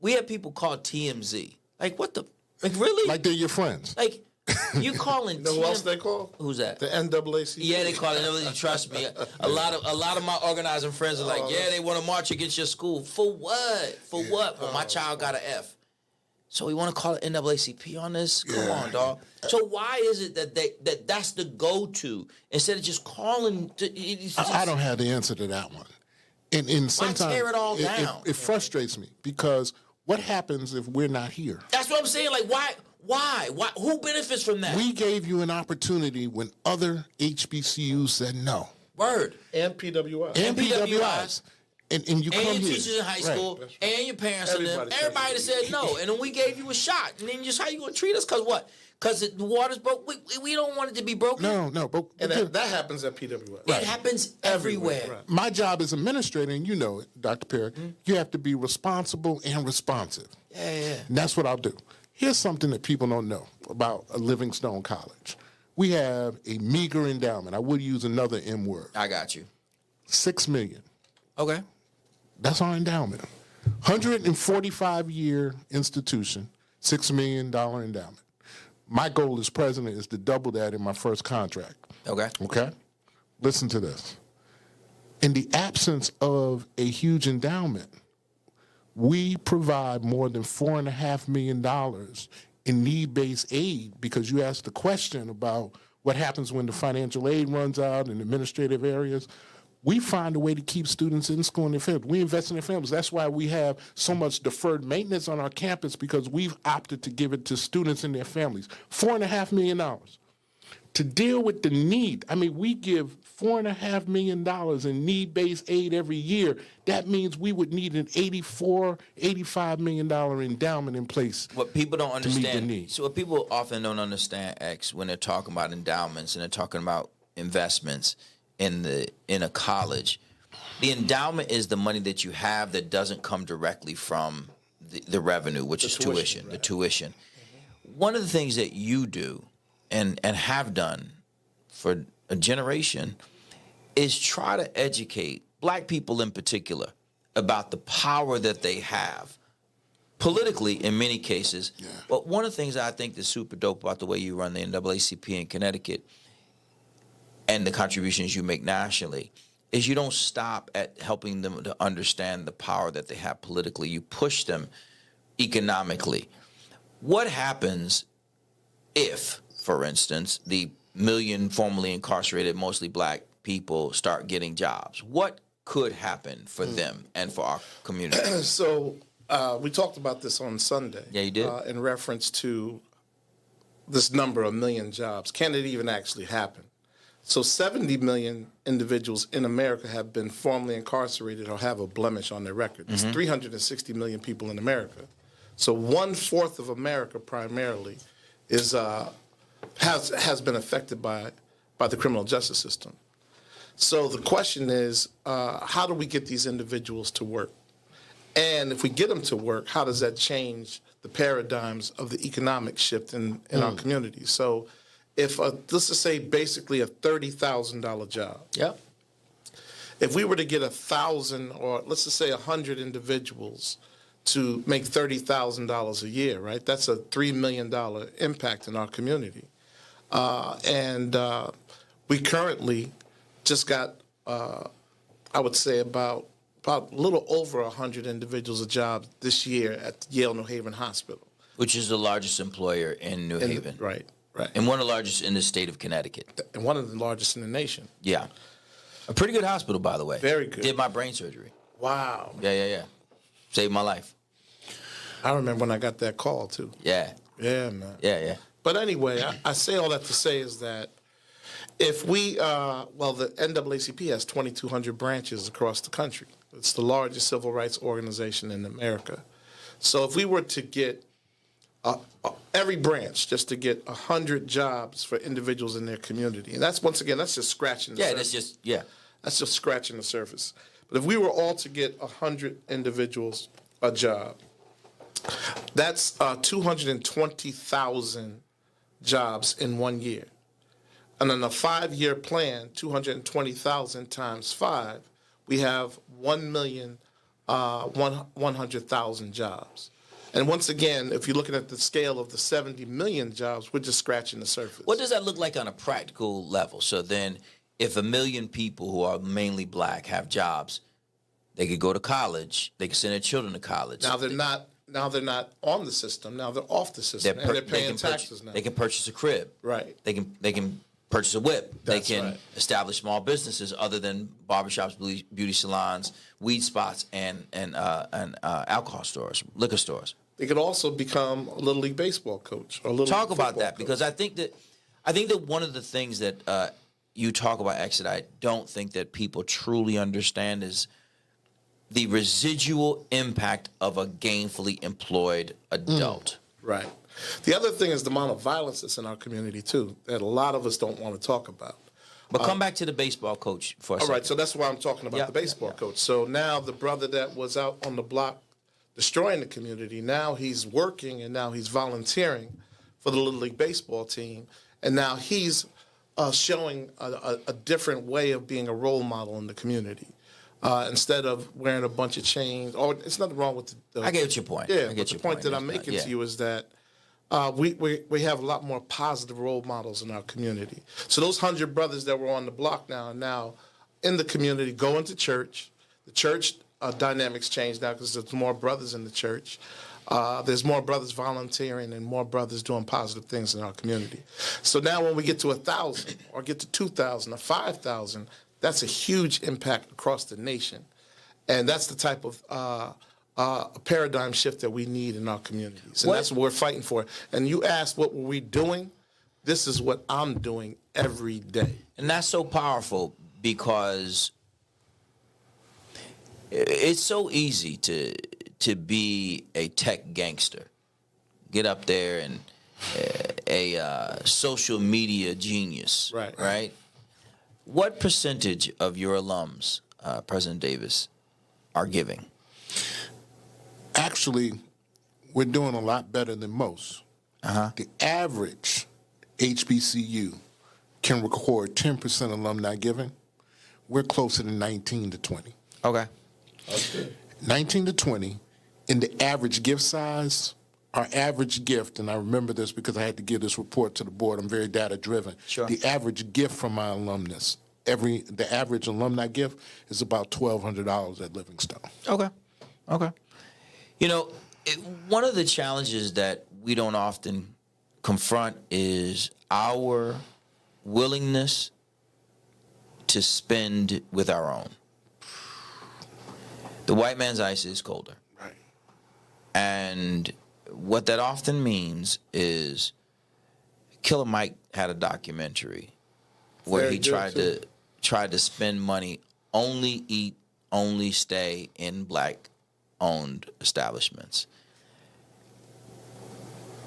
Speaker 1: TMZ. Like, what the? Like, really?
Speaker 2: Like they're your friends.
Speaker 1: Like, you calling?
Speaker 5: You know who else they call?
Speaker 1: Who's that?
Speaker 5: The NAACP.
Speaker 1: Yeah, they call it. Trust me. A lot of my organizing friends are like, yeah, they want to march against your school. For what? For what? Well, my child got an F. So we want to call it NAACP on this? Come on, dog. So why is it that that's the go-to instead of just calling?
Speaker 2: I don't have the answer to that one. And sometimes
Speaker 1: why tear it all down?
Speaker 2: It frustrates me, because what happens if we're not here?
Speaker 1: That's what I'm saying. Like, why? Who benefits from that?
Speaker 2: We gave you an opportunity when other HBCUs said no.
Speaker 1: Word.
Speaker 5: And PWIs.
Speaker 2: And PWIs. And you come
Speaker 1: and your
Speaker 2: here.
Speaker 1: teachers in high school, and your parents and them. Everybody said no. And then we gave you a shot. And then just how you going to treat us? Because what? Because the water's broke? We don't want it to be broken.
Speaker 2: No. But
Speaker 5: And that happens at PWIs.
Speaker 1: It happens everywhere.
Speaker 5: Right.
Speaker 2: my job as administrator, and you know it, Dr. Perry, you have to be responsible and responsive.
Speaker 1: Yeah.
Speaker 2: And that's what I'll do. Here's something that people don't know about a Livingstone College. We have a meager endowment. I would use another M word.
Speaker 1: I got you.
Speaker 2: $6 million.
Speaker 1: Okay.
Speaker 2: That's our endowment. 145-year institution, $6 million endowment. My goal as president is to double that in my first contract.
Speaker 1: Okay.
Speaker 2: Okay? Listen to this. In the absence of a huge endowment, we provide more than $4.5 million in need-based aid, because you asked the question about what happens when the financial aid runs out in administrative areas. We find a way to keep students in school and their families. We invest in their families. That's why we have so much deferred maintenance on our campus, because we've opted to give it to students and their families. $4.5 million. To deal with the need, I mean, we give $4.5 million in need-based aid every year. That means we would need an $85 million endowment in place.
Speaker 1: What people don't
Speaker 2: to meet the
Speaker 1: understand,
Speaker 2: need.
Speaker 1: so what people often don't understand, X, when they're talking about endowments and they're talking about investments in a college, the endowment is the money that you have that doesn't come directly from the revenue, which is tuition, the tuition. One of the things that you do and have done for a generation is try to educate black people in particular about the power that they have politically in many cases. Yeah. But one of the things I think that's super dope about the way you run the NAACP in Connecticut and the contributions you make nationally is you don't stop at helping them to understand the power that they have politically. You push them economically. What happens if, for instance, the million formerly incarcerated, mostly black people start getting jobs? What could happen for them and for our community?
Speaker 5: So we talked about this on Sunday.
Speaker 1: Yeah, you did.
Speaker 5: In reference to this number of million jobs. Can it even actually happen? So 70 million individuals in America have been formerly incarcerated or have a blemish on their record. There's 360 million people in America. So 1/4 of America primarily is has been affected by the criminal justice system. So the question is, how do we get these individuals to work? And if we get them to work, how does that change the paradigms of the economic shift in our community? So if, let's just say, basically a $30,000 job.
Speaker 1: Yep.
Speaker 5: If we were to get 1,000 or let's just say 100 individuals to make $30,000 a year, right? That's a $3 million impact in our community. And we currently just got, I would say, about a little over 100 individuals a job this year at Yale New Haven Hospital.
Speaker 1: Which is the largest employer in New Haven.
Speaker 5: Right.
Speaker 1: And one of the largest in the state of Connecticut.
Speaker 5: And one of the largest in the nation.
Speaker 1: Yeah. A pretty good hospital, by the way.
Speaker 5: Very good.
Speaker 1: Did my brain surgery.
Speaker 5: Wow.
Speaker 1: Yeah. Saved my life.
Speaker 5: I remember when I got that call, too.
Speaker 1: Yeah.
Speaker 5: Yeah, man.
Speaker 1: Yeah.
Speaker 5: But anyway, I say all that to say is that if we, the NAACP has 2,200 branches across the country. It's the largest civil rights organization in America. So if we were to get every branch just to get 100 jobs for individuals in their community, and that's, once again, that's just scratching the surface. That's just scratching the surface. But if we were all to get 100 individuals a job, that's 220,000 jobs in 1 year. And on a 5-year plan, 220,000 times 5, we have 1,100,000 jobs. And once again, if you're looking at the scale of the 70 million jobs, we're just scratching the surface.
Speaker 1: What does that look like on a practical level? So then if 1 million people who are mainly black have jobs, they could go to college, they could send their children to college.
Speaker 5: Now they're not on the system. Now they're off the system, and they're paying taxes now.
Speaker 1: They can purchase a crib.
Speaker 5: Right.
Speaker 1: They can purchase a whip.
Speaker 5: That's
Speaker 1: they can
Speaker 5: right.
Speaker 1: establish small businesses other than barbershops, beauty salons, weed spots, and alcohol stores, liquor stores.
Speaker 5: They could also become a Little League baseball coach or a Little
Speaker 1: Talk
Speaker 5: League
Speaker 1: about that,
Speaker 5: coach.
Speaker 1: because I think that one of the things that you talk about, Exit, I don't think that people truly understand is the residual impact of a gainfully employed adult.
Speaker 5: Right. The other thing is the amount of violence that's in our community, too, that a lot of us don't want to talk about.
Speaker 1: But come back to the baseball coach for a second.
Speaker 5: All right, so that's why I'm talking about the baseball coach. So now the brother that was out on the block destroying the community, now he's working and now he's volunteering for the Little League baseball team. And now he's showing a different way of being a role model in the community. instead of wearing a bunch of chains. Or it's nothing wrong with the
Speaker 1: I get your point.
Speaker 5: Yeah,
Speaker 1: I
Speaker 5: but
Speaker 1: get
Speaker 5: the
Speaker 1: your
Speaker 5: point that I'm
Speaker 1: It's
Speaker 5: making
Speaker 1: not-
Speaker 5: to you is that we have a lot more positive role models in our community. So those 100 brothers that were on the block now are now in the community, going to church. The church dynamics change now because there's more brothers in the church. There's more brothers volunteering and more brothers doing positive things in our community. So now when we get to 1,000 or get to 2,000 or 5,000, that's a huge impact across the nation. And that's the type of paradigm shift that we need in our communities. And that's what we're fighting for. And you asked what were we doing? This is what I'm doing every day.
Speaker 1: And that's so powerful because it's so easy to be a tech gangster, get up there and a social media genius,
Speaker 5: Right.
Speaker 1: Right. What percentage of your alums, President Davis, are giving?
Speaker 2: Actually, we're doing a lot better than most. The average HBCU can record 10% alumni giving. We're closer to 19 to 20.
Speaker 1: Okay.
Speaker 2: 19 to 20, in the average gift size, our average gift, and I remember this because I had to give this report to the board, I'm very data driven.
Speaker 1: Sure.
Speaker 2: The average gift from my alumnus, the average alumni gift is about $1,200 at Livingstone.
Speaker 1: Okay. Okay. You know, one of the challenges that we don't often confront is our willingness to spend with our own. The white man's ice is colder.
Speaker 2: Right.
Speaker 1: And what that often means is Killer Mike had a documentary where
Speaker 5: Very
Speaker 1: he
Speaker 5: good,
Speaker 1: tried to spend money, only eat, only stay in black owned establishments.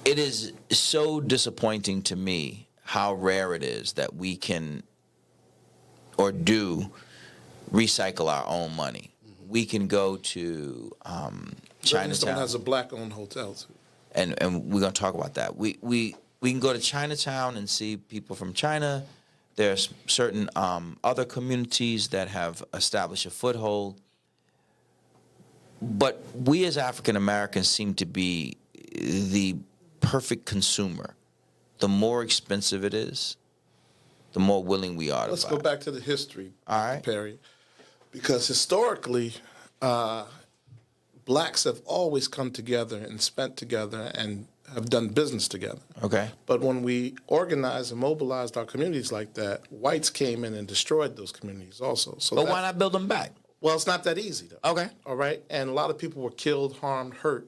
Speaker 1: It is so disappointing to me how rare it is that we can or do recycle our own money. We can go to
Speaker 5: Livingstone
Speaker 1: Chinatown,
Speaker 5: has a black-owned hotel, too.
Speaker 1: and we're going to talk about that. We can go to Chinatown and see people from China. There's certain other communities that have established a foothold. But we as African Americans seem to be the perfect consumer. The more expensive it is, the more willing we are to
Speaker 5: Let's
Speaker 1: buy.
Speaker 5: go back to the history,
Speaker 1: All right.
Speaker 5: Perry. Because historically, blacks have always come together and spent together and have done business together.
Speaker 1: Okay.
Speaker 5: But when we organized and mobilized our communities like that, whites came in and destroyed those communities also. So
Speaker 1: But why not build them back?
Speaker 5: Well, it's not that easy, though.
Speaker 1: Okay.
Speaker 5: All right? And a lot of people were killed, harmed, hurt,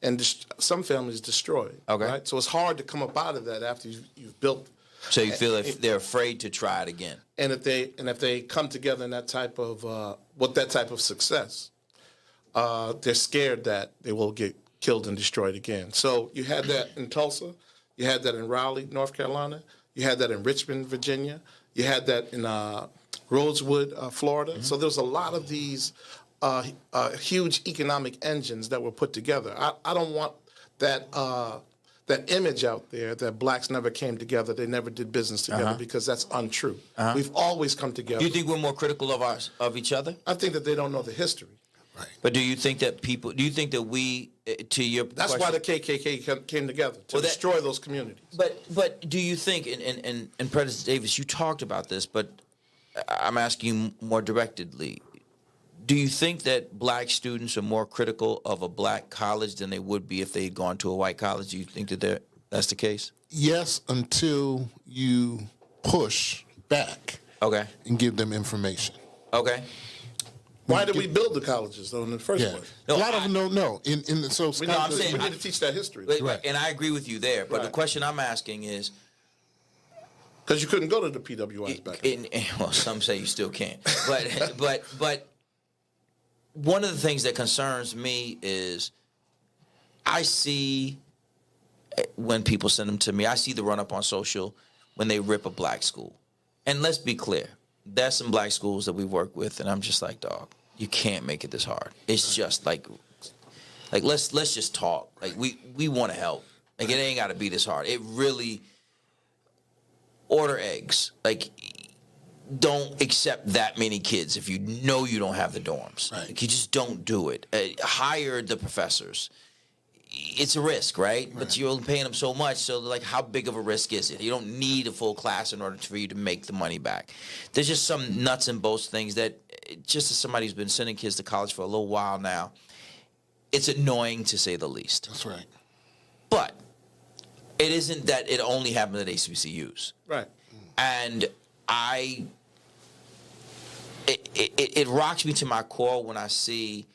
Speaker 5: and some families destroyed.
Speaker 1: Okay.
Speaker 5: Right? So it's hard to come up out of that after you've built.
Speaker 1: So you feel if they're afraid to try it again.
Speaker 5: And if they come together in that type of with that type of success, they're scared that they will get killed and destroyed again. So you had that in Tulsa, you had that in Raleigh, North Carolina, you had that in Richmond, Virginia, you had that in Rosewood, Florida. Mm-hmm. So there's a lot of these huge economic engines that were put together. I don't want that image out there that blacks never came together, they never did business together, because that's untrue. We've always come together.
Speaker 1: Do you think we're more critical of each other?
Speaker 5: I think that they don't know the history.
Speaker 2: Right.
Speaker 1: But do you think that we, to your
Speaker 5: That's
Speaker 1: question,
Speaker 5: why the KKK came together, to destroy those communities.
Speaker 1: But do you think, and President Davis, you talked about this, but I'm asking you more directly, do you think that black students are more critical of a black college than they would be if they had gone to a white college? Do you think that that's the case?
Speaker 2: Yes, until you push back
Speaker 1: Okay.
Speaker 2: and give them information.
Speaker 1: Okay.
Speaker 5: Why did we build the colleges, though, in the first
Speaker 2: Yeah.
Speaker 5: place?
Speaker 2: A lot of them don't know. So
Speaker 5: We,
Speaker 2: Scott,
Speaker 5: need,
Speaker 1: saying-
Speaker 5: we need to teach that history.
Speaker 1: Right. And I agree with you there. But the
Speaker 5: Right.
Speaker 1: question I'm asking is,
Speaker 5: Because you couldn't go to the PWIs back then.
Speaker 1: well, some say you still can't. But one of the things that concerns me is I see when people send them to me, I see the run up on social when they rip a black school. And let's be clear, there's some black schools that we work with, and I'm just like, dog, you can't make it this hard. It's just like let's just talk. Like we want to help. Like it ain't got to be this hard. It really order eggs. Like don't accept that many kids if you know you don't have the dorms.
Speaker 2: Right.
Speaker 1: Like, you just don't do it. Hire the professors. It's a risk, right? But you're only paying them so much. So, like, how big of a risk is it? You don't need a full class in order for you to make the money back. There's just some nuts and bolts things that, just as somebody who's been sending kids to college for a little while now, it's annoying to say the least.
Speaker 2: That's right.
Speaker 1: But it isn't that it only happens at HBCUs.
Speaker 5: Right.
Speaker 1: And it rocks me to my core when I see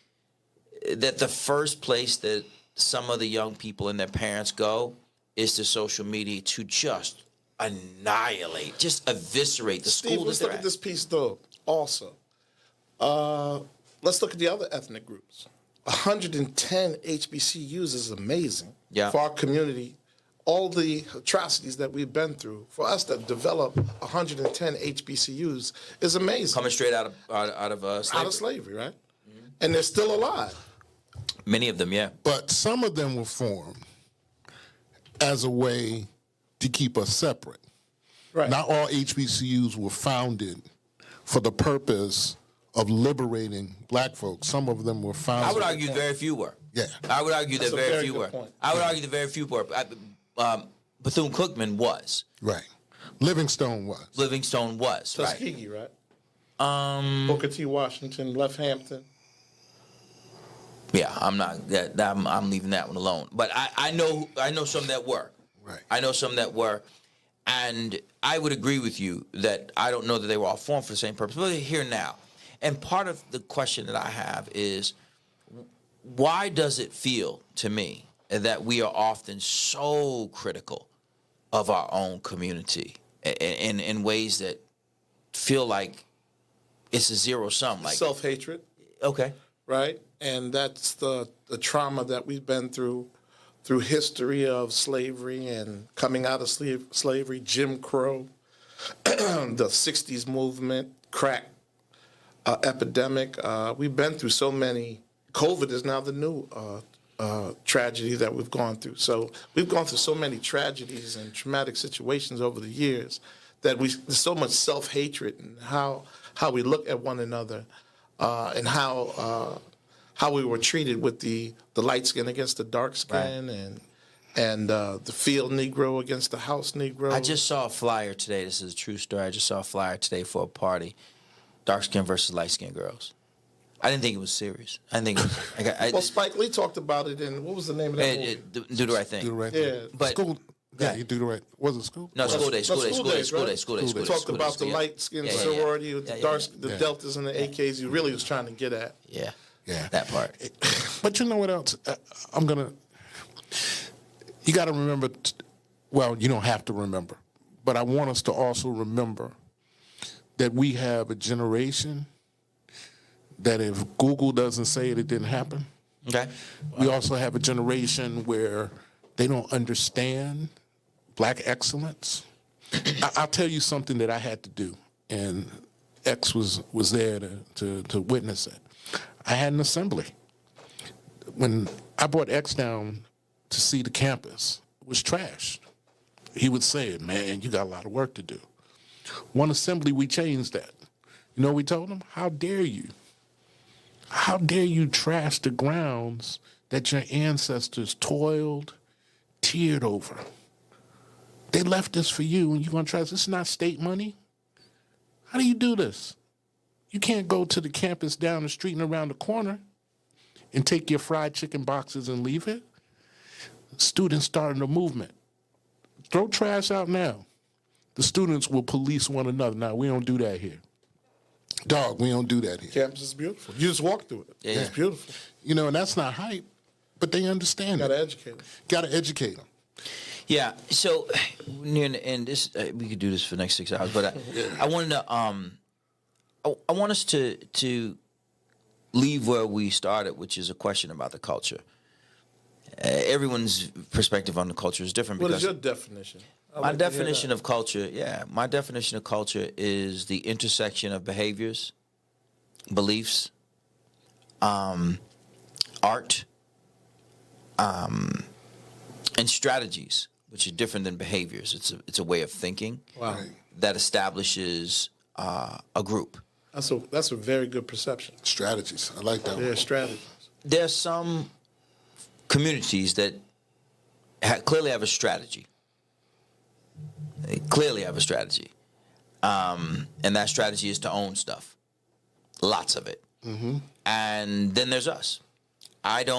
Speaker 1: that the first place that some of the young people and their parents go is to social media to just annihilate, just eviscerate the
Speaker 5: Steve,
Speaker 1: school
Speaker 5: let's
Speaker 1: that
Speaker 5: look
Speaker 1: they're
Speaker 5: at
Speaker 1: at.
Speaker 5: this piece, though, also. Let's look at the other ethnic groups. 110 HBCUs is amazing
Speaker 1: Yeah.
Speaker 5: for our community. All the atrocities that we've been through, for us to develop 110 HBCUs is amazing.
Speaker 1: Coming straight out of slavery.
Speaker 5: Out of slavery, right? And they're still alive.
Speaker 1: Many of them, yeah.
Speaker 2: But some of them were formed as a way to keep us separate.
Speaker 5: Right.
Speaker 2: Not all HBCUs were founded for the purpose of liberating black folks. Some of them were founded.
Speaker 1: I would argue very few were.
Speaker 2: Yeah.
Speaker 1: I would argue
Speaker 5: That's
Speaker 1: that
Speaker 5: a
Speaker 1: very
Speaker 5: very
Speaker 1: few
Speaker 5: good
Speaker 1: were.
Speaker 5: point.
Speaker 1: I would argue that very few were. Bethune-Cookman was.
Speaker 2: Right. Livingstone was.
Speaker 1: Livingstone was. Right.
Speaker 5: Tuskegee, right? Booker T. Washington, Left Hampton.
Speaker 1: Yeah, I'm not. I'm leaving that one alone. But I know some that were.
Speaker 2: Right.
Speaker 1: I know some that were, and I would agree with you that I don't know that they were all formed for the same purpose. But they're here now, and part of the question that I have is, why does it feel to me that we are often so critical of our own community in ways that feel like it's a zero sum? Like,
Speaker 5: Self-hatred,
Speaker 1: okay,
Speaker 5: right? And that's the trauma that we've been through history of slavery and coming out of slavery, Jim Crow, the 60s movement, crack epidemic. We've been through so many. COVID is now the new tragedy that we've gone through. So we've gone through so many tragedies and traumatic situations over the years that there's so much self-hatred and how we look at one another and how we were treated with the light skin against the dark skin and the field Negro against the house Negro.
Speaker 1: I just saw a flyer today. This is a true story. I just saw a flyer today for a party, dark skin versus light skin girls. I didn't think it was serious. I didn't think it was.
Speaker 5: Well, Spike Lee talked about it in, what was the name of that movie?
Speaker 1: Do the right thing.
Speaker 2: Do the right
Speaker 5: Yeah.
Speaker 2: thing.
Speaker 1: But-
Speaker 2: School. Yeah, you do the right. Was it school?
Speaker 1: No, school day,
Speaker 5: No,
Speaker 1: school day, school day,
Speaker 5: days,
Speaker 1: school
Speaker 5: right?
Speaker 1: day, school day, school day.
Speaker 5: Talked about the
Speaker 1: yeah.
Speaker 5: light skin
Speaker 1: Yeah, yeah, yeah.
Speaker 5: sorority with
Speaker 1: Yeah,
Speaker 5: the
Speaker 1: yeah,
Speaker 5: dark,
Speaker 1: yeah.
Speaker 5: the deltas and the AKs. He really was trying to get at.
Speaker 1: Yeah,
Speaker 2: Yeah.
Speaker 1: that part.
Speaker 2: But you know what else? You got to remember, well, you don't have to remember, but I want us to also remember that we have a generation that if Google doesn't say it, it didn't happen.
Speaker 1: Okay.
Speaker 2: We also have a generation where they don't understand black excellence. I'll tell you something that I had to do, and X was there to witness it. I had an assembly. When I brought X down to see the campus, it was trashed. He would say, man, you got a lot of work to do. One assembly, we changed that. You know what we told him? How dare you? How dare you trash the grounds that your ancestors toiled, teared over? They left this for you, and you're going to trash. This is not state money. How do you do this? You can't go to the campus down the street and around the corner and take your fried chicken boxes and leave it. Students starting a movement. Throw trash out now. The students will police one another. Now, we don't do that here. Dog, we don't do that here.
Speaker 5: Campus is beautiful. You just walk through it.
Speaker 1: Yeah.
Speaker 5: It's beautiful.
Speaker 2: You know, and that's not hype, but they understand
Speaker 5: Got to
Speaker 2: it.
Speaker 5: educate them.
Speaker 2: Got to educate them.
Speaker 1: Yeah. So near the end, this we could do this for the next 6 hours, but I wanted to I want us to leave where we started, which is a question about the culture. Everyone's perspective on the culture is different.
Speaker 5: What
Speaker 1: because
Speaker 5: is your definition?
Speaker 1: my definition of culture, my definition of culture is the intersection of behaviors, beliefs, art, and strategies, which are different than behaviors. It's a way of thinking
Speaker 5: Wow.
Speaker 1: that establishes a group.
Speaker 5: That's a very good perception.
Speaker 2: Strategies. I like that one.
Speaker 5: Their strategies.
Speaker 1: There's some communities that clearly have a strategy. They clearly have a strategy. And that strategy is to own stuff. Lots of it. And then there's us. I don't